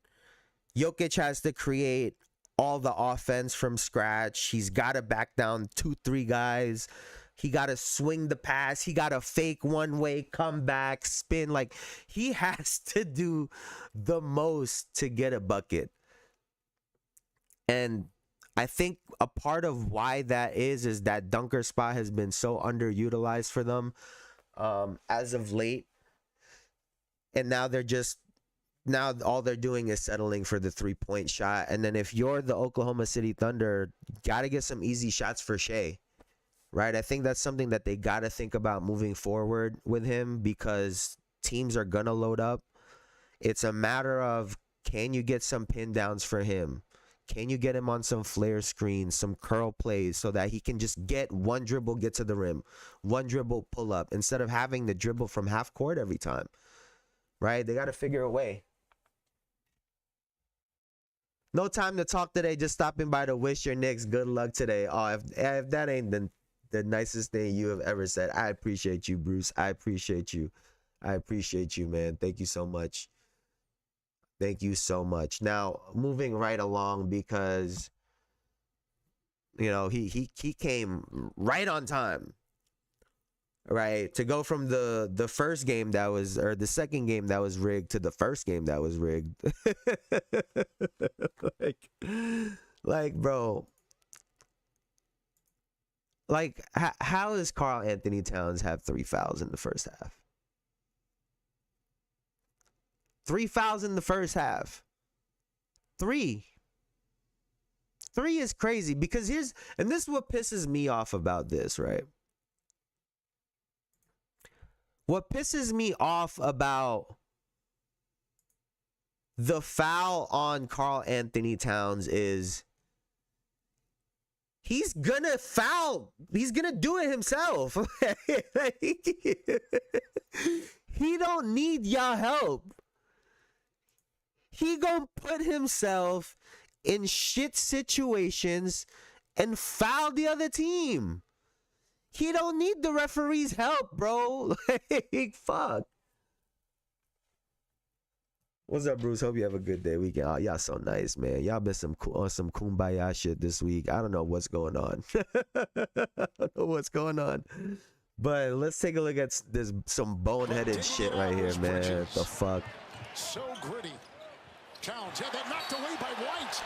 Jokic has to create all the offense from scratch. He's got to back down 2-3 guys. He got to swing the pass. He got to fake one-way, come back, spin. Like, he has to do the most to get a bucket. And I think a part of why that is that dunker spot has been so underutilized for them as of late. And now all they're doing is settling for the 3-point shot. And then if you're the Oklahoma City Thunder, got to get some easy shots for Shai, right? I think that's something that they got to think about moving forward with him, because teams are going to load up. It's a matter of, can you get some pin downs for him? Can you get him on some flare screens, some curl plays, so that he can just get one dribble, get to the rim, one dribble, pull up, instead of having the dribble from half court every time, right? They got to figure a way. No time to talk today. Just stopping by to wish your Knicks good luck today. Oh, if that ain't the nicest thing you have ever said, I appreciate you, Bruce. I appreciate you. I appreciate you, man. Thank you so much. Thank you so much. Now, moving right along, because, you know, he came right on time, right? To go from the first game that was, or the second game that was rigged, to the first game that was rigged. Like, bro. Like, how does Karl Anthony Towns have 3 fouls in the first half? 3 fouls in the first half. 3. 3 is crazy because this is what pisses me off about this, right? What pisses me off about the foul on Karl Anthony Towns is he's gonna foul. He's gonna do it himself. He don't need y'all help. He gonna put himself in shit situations and foul the other team. He don't need the referee's help, bro. Like, fuck. What's up, Bruce? Hope you have a good day. Weekend. Oh, y'all so nice, man. Y'all been on some kumbaya shit this week. I don't know what's going on. I don't know what's going on. But let's take a look at some boneheaded shit right here, man. What the fuck? So gritty. Towns had that knocked away by White.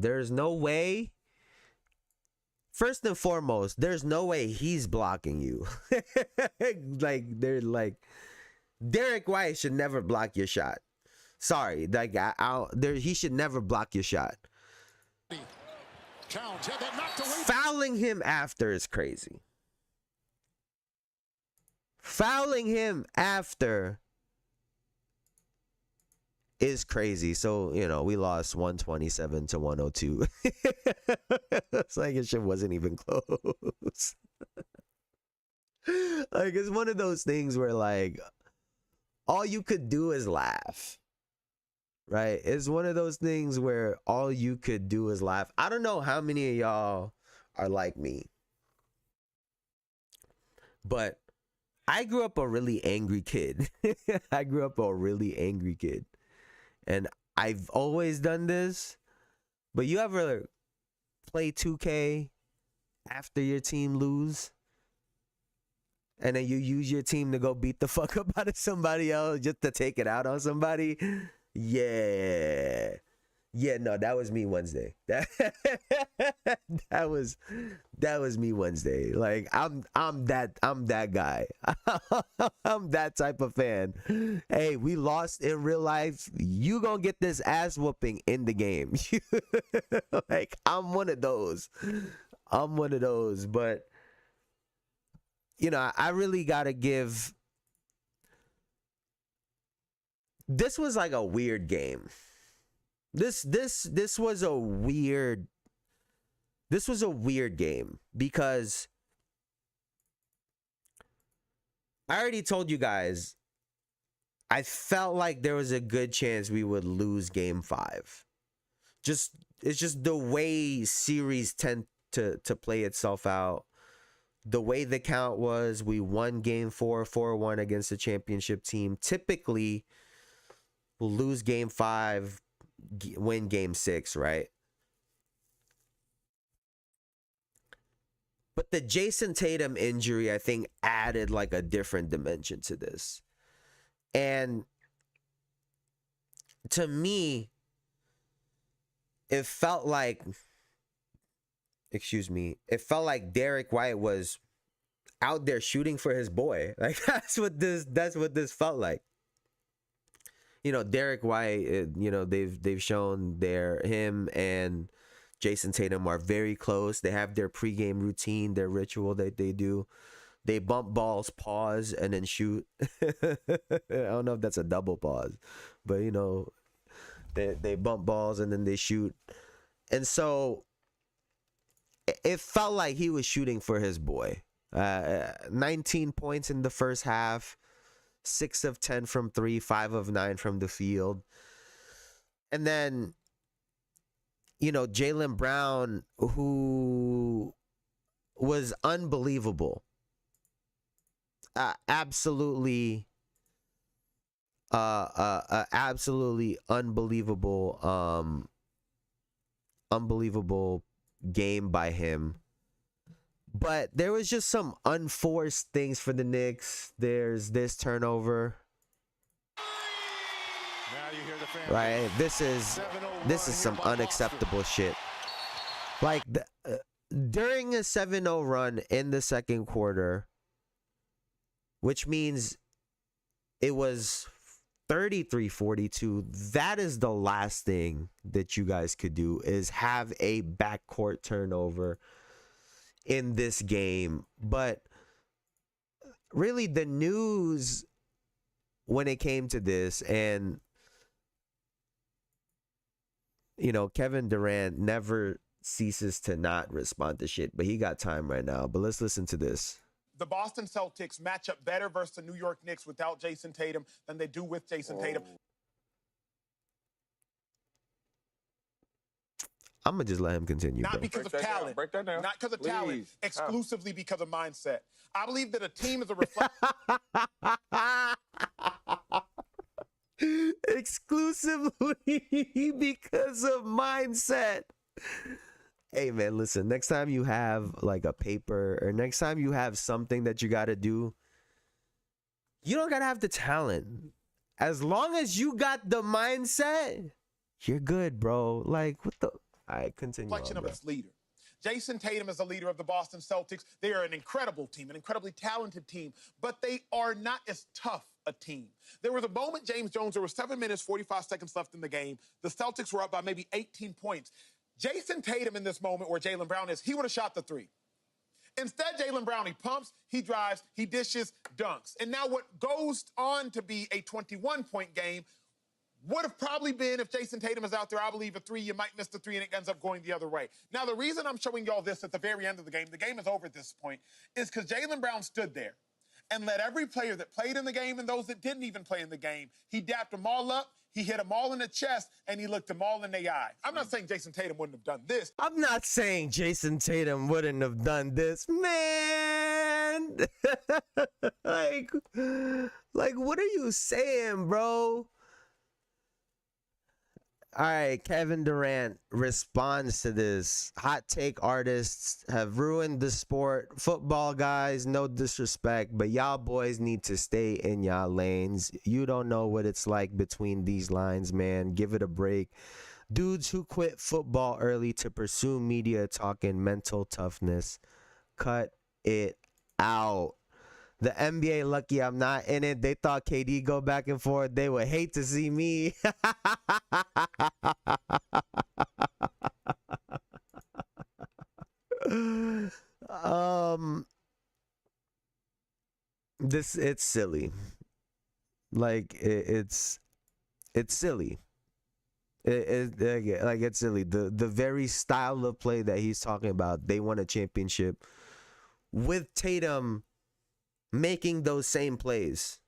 There's no way. First and foremost, there's no way he's blocking you. Derek White should never block your shot. Sorry, he should never block your shot. Towns had that knocked away. Fouling him after is crazy. Fouling him after is crazy. So, we lost 127 to 102. It's like it shit wasn't even close. Like, it's one of those things where, like, all you could do is laugh. Right? It's one of those things where all you could do is laugh. I don't know how many of y'all are like me, but I grew up a really angry kid. And I've always done this. But you ever play 2K after your team lose? And then you use your team to go beat the fuck up out of somebody else just to take it out on somebody? Yeah. Yeah, no, that was me Wednesday. That was me Wednesday. Like, I'm that guy. I'm that type of fan. Hey, we lost in real life. You gonna get this ass whooping in the game. Like, I'm one of those. But I really gotta give. This was like a weird game. This was a weird game because I already told you guys I felt like there was a good chance we would lose game 5. It's just the way series tend to play itself out. The way the count was, we won game 4, 4-1 against the championship team. Typically, we'll lose game 5, win game 6, right? But the Jayson Tatum injury, I think, added like a different dimension to this. And to me, it felt like Derek White was out there shooting for his boy. Like, that's what this felt like. Derek White, they've shown him and Jayson Tatum are very close. They have their pregame routine, their ritual that they do. They bump balls, pause, and then shoot. I don't know if that's a double pause, but they bump balls and then they shoot. And so it felt like he was shooting for his boy. 19 points in the first half. 6 of 10 from 3, 5 of 9 from the field. And then, Jaylen Brown, who was unbelievable. Absolutely unbelievable game by him. But there was just some unforced things for the Knicks. There's this turnover. Now you hear the fans. Right? This is some unacceptable shit. Like during a 7-0 run in the second quarter, which means it was 33-42. That is the last thing that you guys could do, is have a backcourt turnover in this game. But really, the news when it came to this, and Kevin Durant never ceases to not respond to shit, but he got time right now. But let's listen to this. The Boston Celtics match up better versus the New York Knicks without Jayson Tatum than they do with Jayson Tatum. I'm going to just let him continue. Not bro. because of talent. Break that down. Not because of talent. Exclusively because of mindset. I believe that a team is a reflection. Exclusively because of mindset. Hey man, listen, next time you have like a paper, or next time you have something that you got to do, you don't got to have the talent. As long as you got the mindset, you're good, bro. Like, what the? All right, continue. Reflection of its leader. Jayson Tatum is the leader of the Boston Celtics. They are an incredible team, an incredibly talented team, but they are not as tough a team. There was a moment, James Jones, there was 7 minutes, 45 seconds left in the game. The Celtics were up by maybe 18 points. Jayson Tatum in this moment, where Jaylen Brown is, he would have shot the three. Instead, Jaylen Brown, he pumps, he drives, he dishes, dunks. And now what goes on to be a 21-point game would have probably been, if Jayson Tatum is out there, I believe a three, you might miss the three, and it ends up going the other way. Now, the reason I'm showing y'all this at the very end of the game is over at this point, is because Jaylen Brown stood there and let every player that played in the game and those that didn't even play in the game, he dapped them all up, he hit them all in the chest, and he looked them all in the eye. I'm not saying Jayson Tatum wouldn't have done this. I'm not saying Jayson Tatum wouldn't have done this, man. like, what are you saying, bro? All right, Kevin Durant responds to this. Hot take artists have ruined the sport. Football guys, no disrespect, but y'all boys need to stay in y'all lanes. You don't know what it's like between these lines, man. Give it a break. Dudes who quit football early to pursue media talking mental toughness. Cut it out. The NBA lucky I'm not in it. They thought KD go back and forth. They would hate to see me. It's silly. Like it's silly. It's silly. The very style of play that he's talking about. They won a championship with Tatum making those same plays.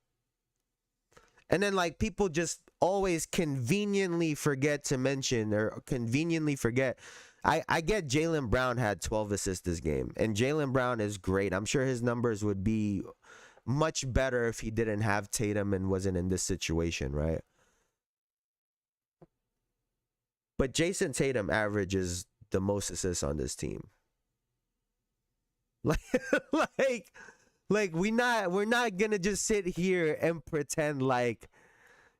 And then like people just always conveniently forget to mention, or conveniently forget. I get Jaylen Brown had 12 assists this game, and Jaylen Brown is great. I'm sure his numbers would be much better if he didn't have Tatum and wasn't in this situation, right? But Jayson Tatum averages the most assists on this team. Like we're not gonna just sit here and pretend like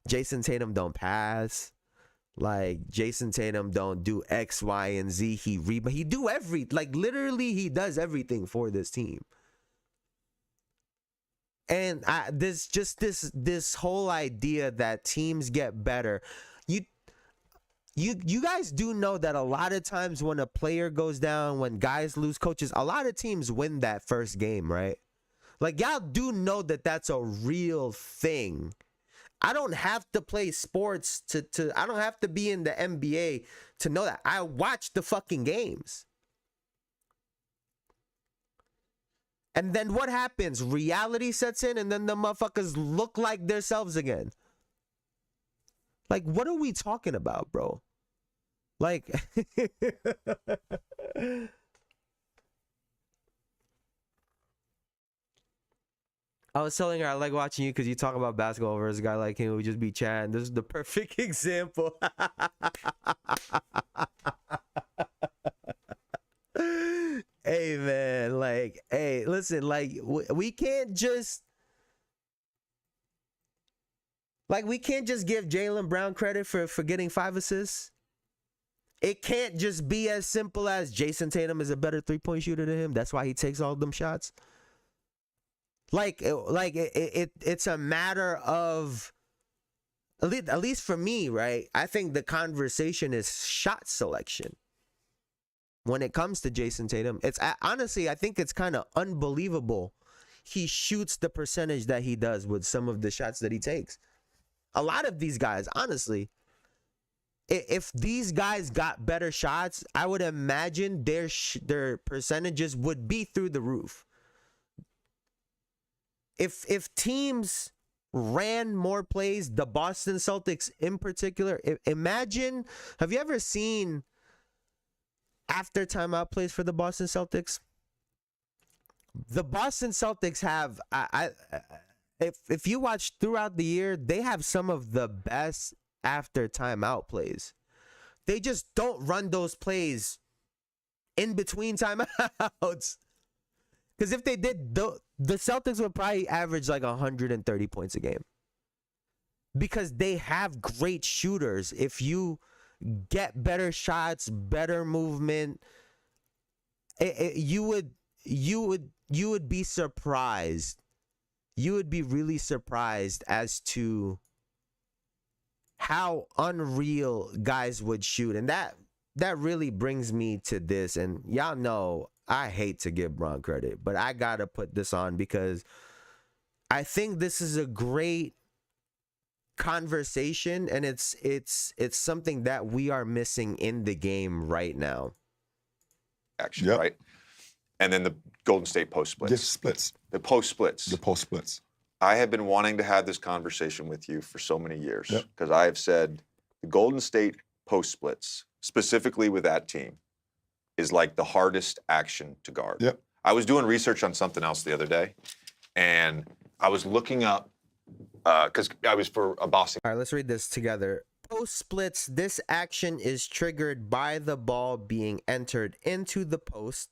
Jayson Tatum don't pass, like Jayson Tatum don't do X, Y, and Z. He do literally he does everything for this team. And this whole idea that teams get better, you guys do know that a lot of times when a player goes down, when guys lose coaches, a lot of teams win that first game, right? Like, y'all do know that that's a real thing. I don't have to play sports I don't have to be in the NBA to know that. I watch the fucking games. And then what happens? Reality sets in, and then the motherfuckers look like themselves again. Like, what are we talking about, bro? Like... I was telling her I like watching you because you talk about basketball versus a guy like him who would just be chatting. This is the perfect example. Hey, man. Like, hey, listen, like, we can't just... Like, we can't just give Jaylen Brown credit for getting 5 assists. It can't just be as simple as Jayson Tatum is a better three-point shooter than him. That's why he takes all them shots. It's a matter of, at least for me, right? I think the conversation is shot selection. When it comes to Jayson Tatum, it's honestly, I think it's kind of unbelievable. He shoots the percentage that he does with some of the shots that he takes. A lot of these guys, honestly, if these guys got better shots, I would imagine their percentages would be through the roof. If teams ran more plays, the Boston Celtics in particular, imagine, have you ever seen after timeout plays for the Boston Celtics? The Boston Celtics have, if you watch throughout the year, they have some of the best after timeout plays. They just don't run those plays in between timeouts. Because if they did, the Celtics would probably average like 130 points a game. Because they have great shooters. If you get better shots, better movement, you would be surprised. You would be really surprised as to how unreal guys would shoot. And that really brings me to this. And y'all know I hate to give Bron credit, but I gotta put this on because I think this is a great conversation, and it's something that we are missing in the game right now. Action, right? And then the Golden State post splits. The post splits. I have been wanting to have this conversation with you for so many years because I have said the Golden State post splits, specifically with that team, is like the hardest action to guard. I was doing research on something else the other day, and I was looking up because I was for a Boston. All right, let's read this together. Post splits, this action is triggered by the ball being entered into the post.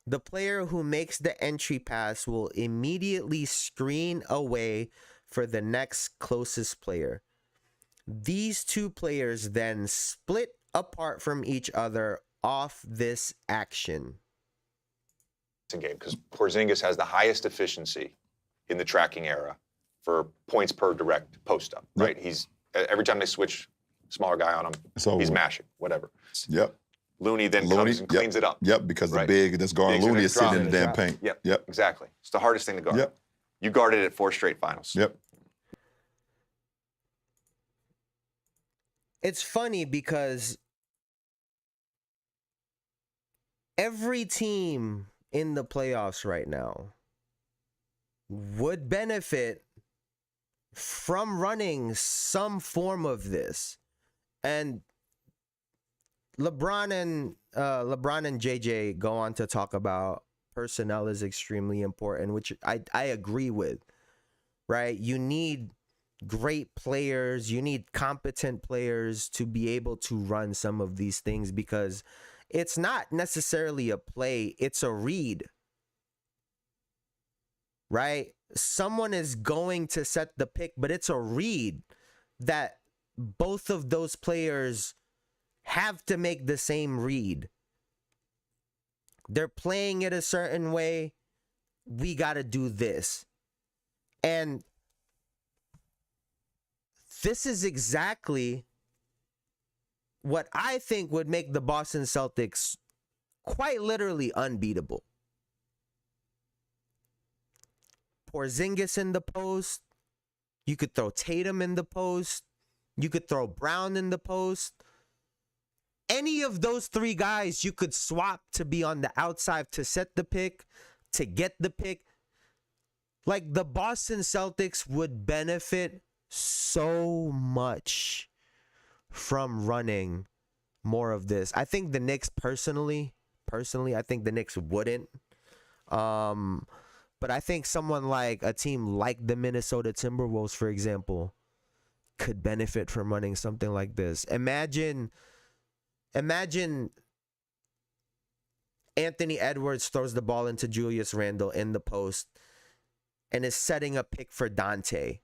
The player who makes the entry pass will immediately screen away for the next closest player. These two players then split apart from each other off this action. Game because Porzingis has the highest efficiency in the tracking era for points per direct post up. Right? He's every time they switch smaller guy on him, he's mashing whatever. Looney then comes and cleans it up. Because the big that's guarding Looney is sitting in the damn paint. Exactly. It's the hardest thing to guard. You guarded it 4 straight finals. It's funny because every team in the playoffs right now would benefit from running some form of this. And LeBron and JJ go on to talk about personnel is extremely important, which I agree with, right? You need great players, you need competent players to be able to run some of these things because it's not necessarily a play, it's a read, right? Someone is going to set the pick, but it's a read that both of those players have to make the same read. They're playing it a certain way. We got to do this. And this is exactly what I think would make the Boston Celtics quite literally unbeatable. Porzingis in the post. You could throw Tatum in the post. You could throw Brown in the post. Any of those 3 guys you could swap to be on the outside to set the pick, to get the pick. Like, the Boston Celtics would benefit so much from running more of this. I think the Knicks personally, I think the Knicks wouldn't. But I think someone like a team like the Minnesota Timberwolves, for example, could benefit from running something like this. Imagine Anthony Edwards throws the ball into Julius Randle in the post and is setting a pick for Dante.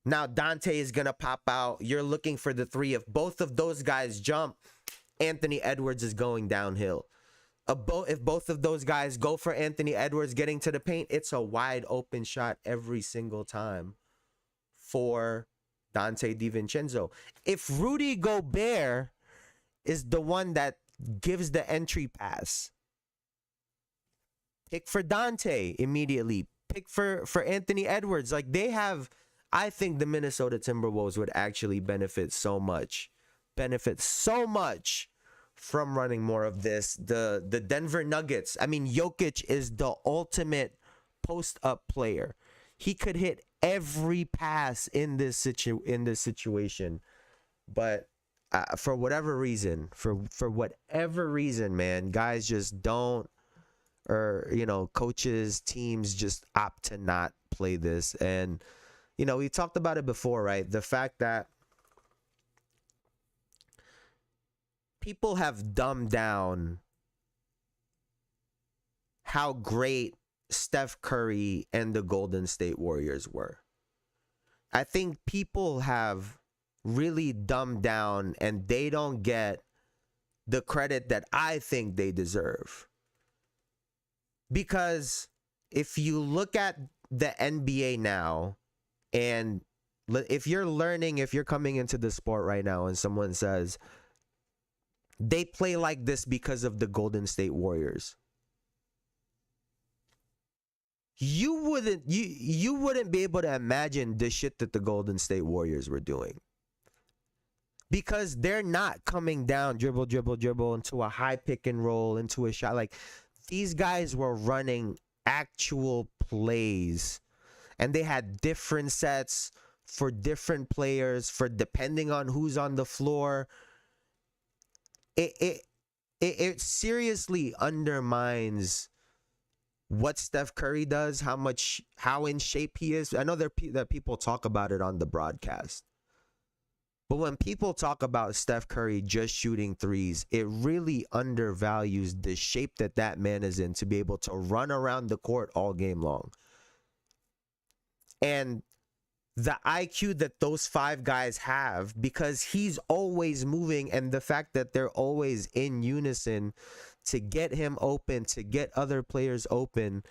Now Dante is going to pop out. You're looking for the three. If both of those guys jump, Anthony Edwards is going downhill. If both of those guys go for Anthony Edwards getting to the paint, it's a wide open shot every single time for Dante DiVincenzo. If Rudy Gobert is the one that gives the entry pass, pick for Dante immediately. Pick for Anthony Edwards. Like, they have, I think the Minnesota Timberwolves would actually benefit so much from running more of this. The Denver Nuggets, I mean, Jokic is the ultimate post-up player. He could hit every pass in this situation, but for whatever reason, man, guys just don't, or coaches, teams just opt to not play this. And we talked about it before, right? The fact that people have dumbed down how great Steph Curry and the Golden State Warriors were. I think people have really dumbed down, and they don't get the credit that I think they deserve. Because if you look at the NBA now, and if you're coming into the sport right now and someone says they play like this because of the Golden State Warriors, you wouldn't be able to imagine the shit that the Golden State Warriors were doing. Because they're not coming down dribble into a high pick and roll, into a shot. Like, these guys were running actual plays, and they had different sets for different players, for depending on who's on the floor. It seriously undermines what Steph Curry does, how in shape he is. I know that people talk about it on the broadcast, but when people talk about Steph Curry just shooting threes, it really undervalues the shape that man is in to be able to run around the court all game long. And the IQ that those five guys have, because he's always moving, and the fact that they're always in unison to get him open, to get other players open,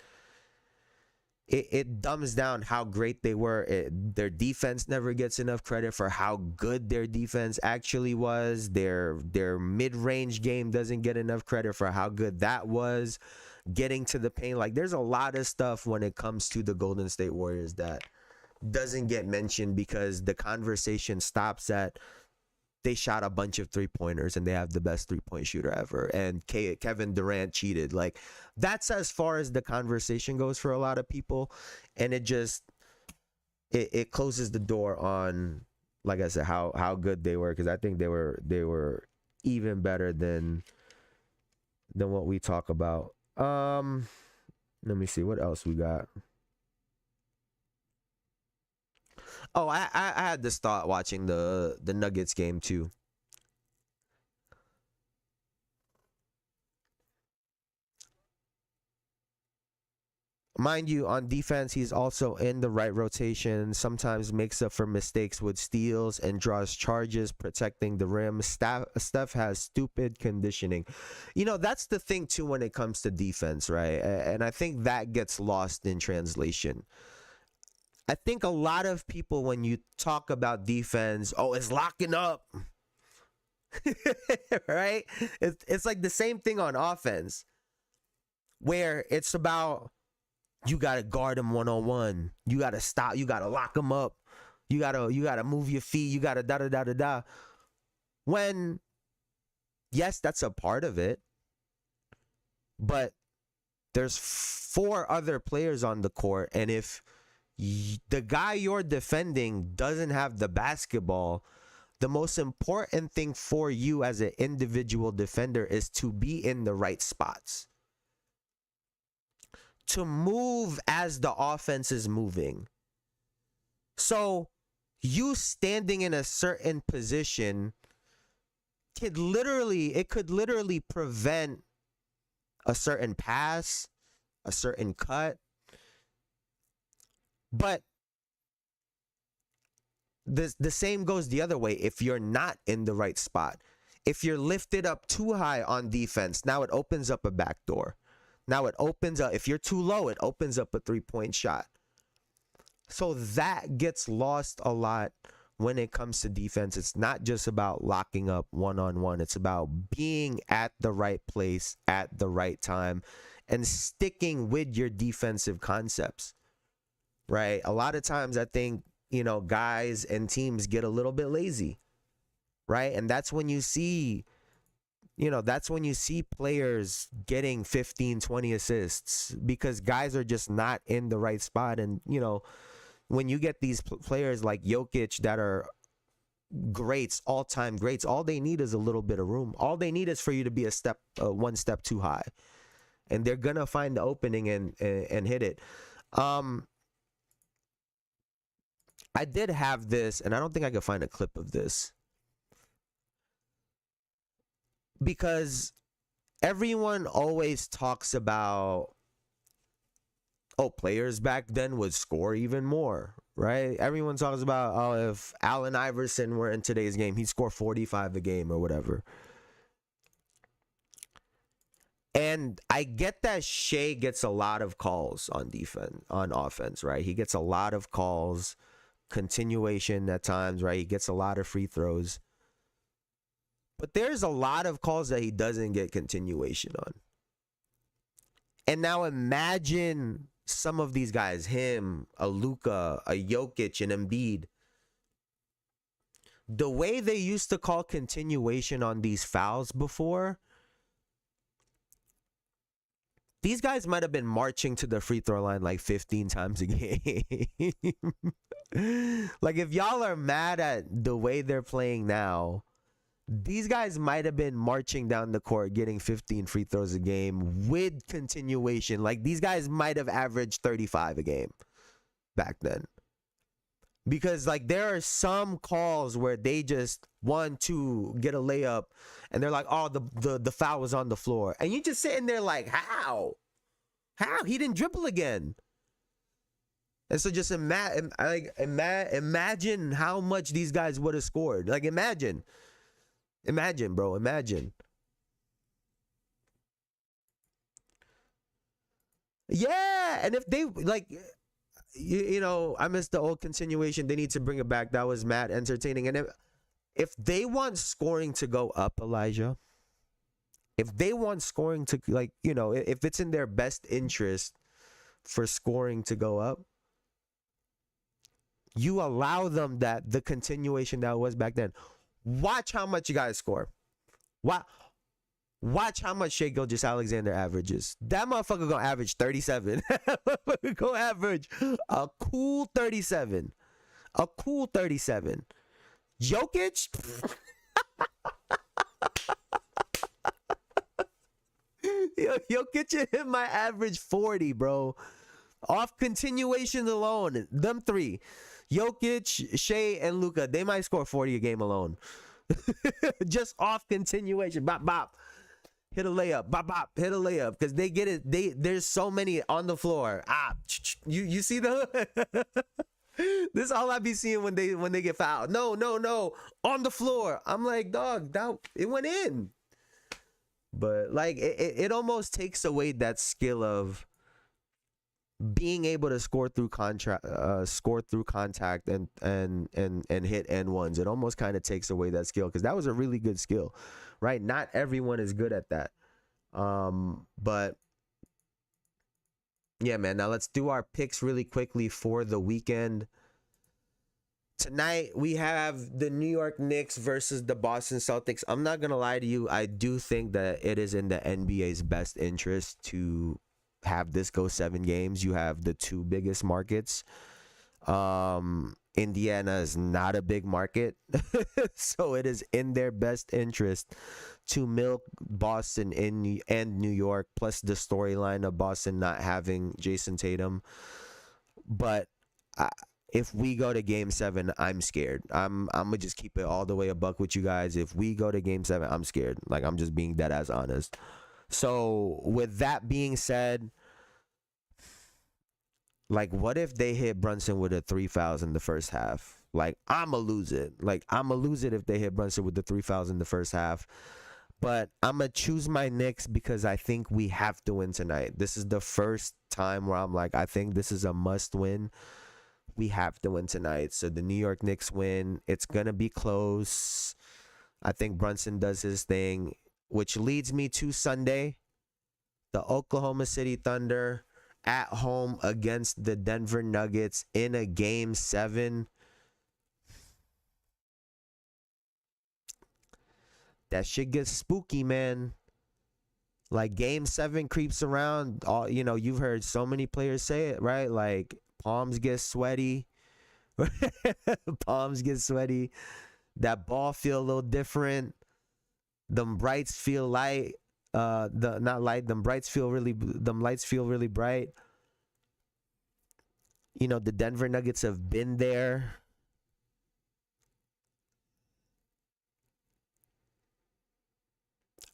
it dumbs down how great they were. Their defense never gets enough credit for how good their defense actually was. Their mid-range game doesn't get enough credit for how good that was. Getting to the paint, like, there's a lot of stuff when it comes to the Golden State Warriors that doesn't get mentioned, because the conversation stops at they shot a bunch of three-pointers and they have the best three-point shooter ever, and Kevin Durant cheated. Like, that's as far as the conversation goes for a lot of people, and it closes the door on, like I said, how good they were, because I think they were even better than what we talk about. Let me see what else we got. Oh, I had this thought watching the Nuggets game too. Mind you, on defense, he's also in the right rotation, sometimes makes up for mistakes with steals and draws charges, protecting the rim. Steph has stupid conditioning. That's the thing too when it comes to defense, right? And I think that gets lost in translation. I think a lot of people, when you talk about defense, it's locking up. Right? It's like the same thing on offense, where it's about, you got to guard him one-on-one. You got to stop. You got to lock him up. You got to move your feet. You got to da-da-da-da-da. When, yes, that's a part of it, but there's 4 other players on the court, and if the guy you're defending doesn't have the basketball, the most important thing for you as an individual defender is to be in the right spots, to move as the offense is moving. So you standing in a certain position could literally prevent a certain pass, a certain cut. But the same goes the other way. If you're not in the right spot, if you're lifted up too high on defense, now it opens up a back door. Now it opens up, if you're too low, it opens up a 3-point shot. So that gets lost a lot when it comes to defense. It's not just about locking up one-on-one. It's about being at the right place at the right time and sticking with your defensive concepts, right? A lot of times I think, guys and teams get a little bit lazy, right? And that's when you see, players getting 15, 20 assists because guys are just not in the right spot. And, when you get these players like Jokic that are greats, all-time greats, all they need is a little bit of room. All they need is for you to be one step too high. And they're going to find the opening and hit it. I did have this, and I don't think I could find a clip of this. Because everyone always talks about, players back then would score even more, right? Everyone talks about, if Allen Iverson were in today's game, he'd score 45 a game or whatever. And I get that Shea gets a lot of calls on offense, right? He gets a lot of calls, continuation at times, right? He gets a lot of free throws. But there's a lot of calls that he doesn't get continuation on. And now imagine some of these guys, him, a Luka, a Jokic, an Embiid. The way they used to call continuation on these fouls before, these guys might have been marching to the free throw line like 15 times a game. Like, if y'all are mad at the way they're playing now, these guys might have been marching down the court getting 15 free throws a game with continuation. Like, these guys might have averaged 35 a game back then. Because, like, there are some calls where they just want to get a layup and they're like, the foul was on the floor. And you just sitting there like, how? He didn't dribble again. And so just imagine how much these guys would have scored. Like, imagine, bro, imagine. Yeah, and if they, like, I missed the old continuation. They need to bring it back. That was mad entertaining. And if they want scoring to go up, Elijah, if they want scoring to, like, if it's in their best interest for scoring to go up, you allow them the continuation that was back then. Watch how much you guys score. Watch how much Shai Gilgeous-Alexander averages. That motherfucker gonna average 37. Go average a cool 37. A cool 37. Jokic? Jokic and him might average 40, bro. Off continuation alone. Them three. Jokic, Shea, and Luka, they might score 40 a game alone. Just off continuation. Bop, bop. Hit a layup. Bop, bop. Hit a layup. Because they get it. There's so many on the floor. You see the this is all I be seeing when they get fouled. No. On the floor. I'm like, dog, it went in. But, like, it almost takes away that skill of being able to score through contact and hit end ones. It almost kind of takes away that skill, because that was a really good skill, right? Not everyone is good at that. But yeah, man. Now let's do our picks really quickly for the weekend. Tonight we have the New York Knicks versus the Boston Celtics. I'm not gonna lie to you. I do think that it is in the NBA's best interest to have this go 7 games. You have the two biggest markets. Indiana is not a big market, so it is in their best interest to milk Boston and New York, plus the storyline of Boston not having Jayson Tatum. But if we go to Game 7, I'm scared. I'm gonna just keep it all the way a buck with you guys. If we go to Game 7, I'm scared. Like, I'm just being dead ass honest. So with that being said, Like, what if they hit Brunson with a 3 fouls in the first half? Like, I'ma lose it. Like, I'ma lose it if they hit Brunson with the 3 fouls in the first half. But I'ma choose my Knicks because I think we have to win tonight. This is the first time where I'm like, I think this is a must win. We have to win tonight. So the New York Knicks win. It's gonna be close. I think Brunson does his thing, which leads me to Sunday. The Oklahoma City Thunder at home against the Denver Nuggets in a Game 7. That shit gets spooky, man. Like, Game 7 creeps around. All, you know, you've heard so many players say it, right? Like, palms get sweaty. Palms get sweaty. That ball feel a little different. Them brights feel light. Them lights feel really bright. You know, the Denver Nuggets have been there.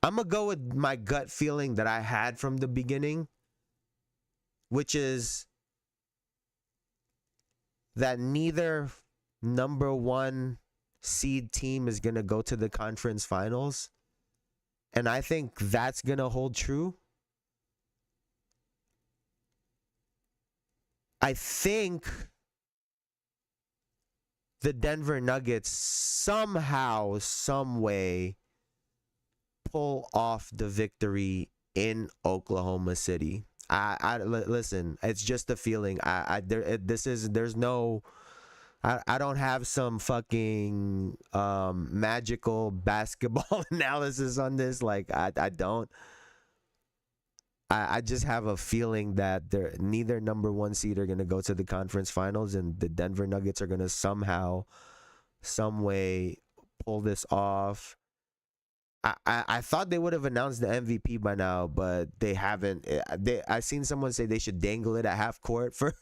I'm going to go with my gut feeling that I had from the beginning, which is that neither number 1 seed team is going to go to the conference finals. And I think that's going to hold true. I think the Denver Nuggets somehow, some way, pull off the victory in Oklahoma City. Listen, it's just a feeling. I don't have some fucking magical basketball analysis on this. Like, I don't. I just have a feeling that neither number 1 seed are going to go to the conference finals, and the Denver Nuggets are going to somehow, some way pull this off. I thought they would have announced the MVP by now, but they haven't. I seen someone say they should dangle it at half court for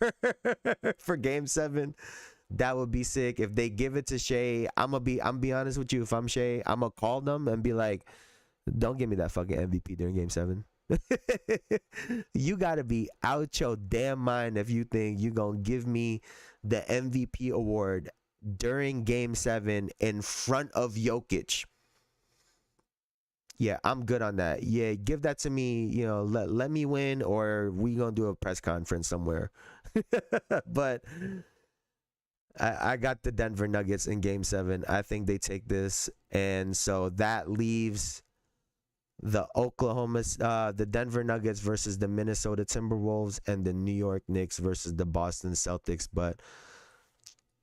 for Game 7. That would be sick. If they give it to Shea, I'm be honest with you. If I'm Shea, I'm gonna call them and be like, don't give me that fucking MVP during Game 7. You gotta be out your damn mind if you think you're gonna give me the MVP award during Game 7 in front of Jokic. Yeah, I'm good on that. Yeah, give that to me. You know, let me win, or we gonna do a press conference somewhere. But I got the Denver Nuggets in Game 7. I think they take this, and so that leaves the Denver Nuggets versus the Minnesota Timberwolves, and the New York Knicks versus the Boston Celtics. But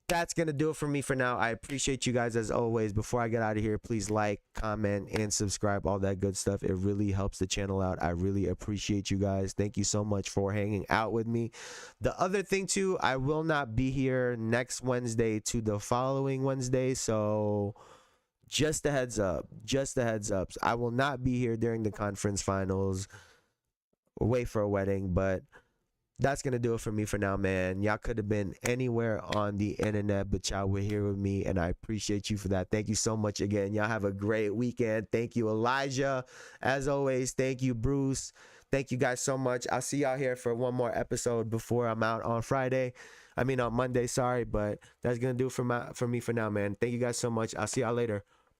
that's going to do it for me for now. I appreciate you guys as always. Before I get out of here, please like, comment, and subscribe, all that good stuff. It really helps the channel out. I really appreciate you guys. Thank you so much for hanging out with me. The other thing too, I will not be here next Wednesday to the following Wednesday, so just a heads up. I will not be here during the conference finals. Wait for a wedding, but that's going to do it for me for now, man. Y'all could have been anywhere on the internet, but y'all were here with me, and I appreciate you for that. Thank you so much again. Y'all have a great weekend. Thank you, Elijah. As always, thank you, Bruce. Thank you guys so much. I'll see y'all here for one more episode before I'm out on Monday, sorry, but that's going to do it for me for now, man. Thank you guys so much. I'll see y'all later.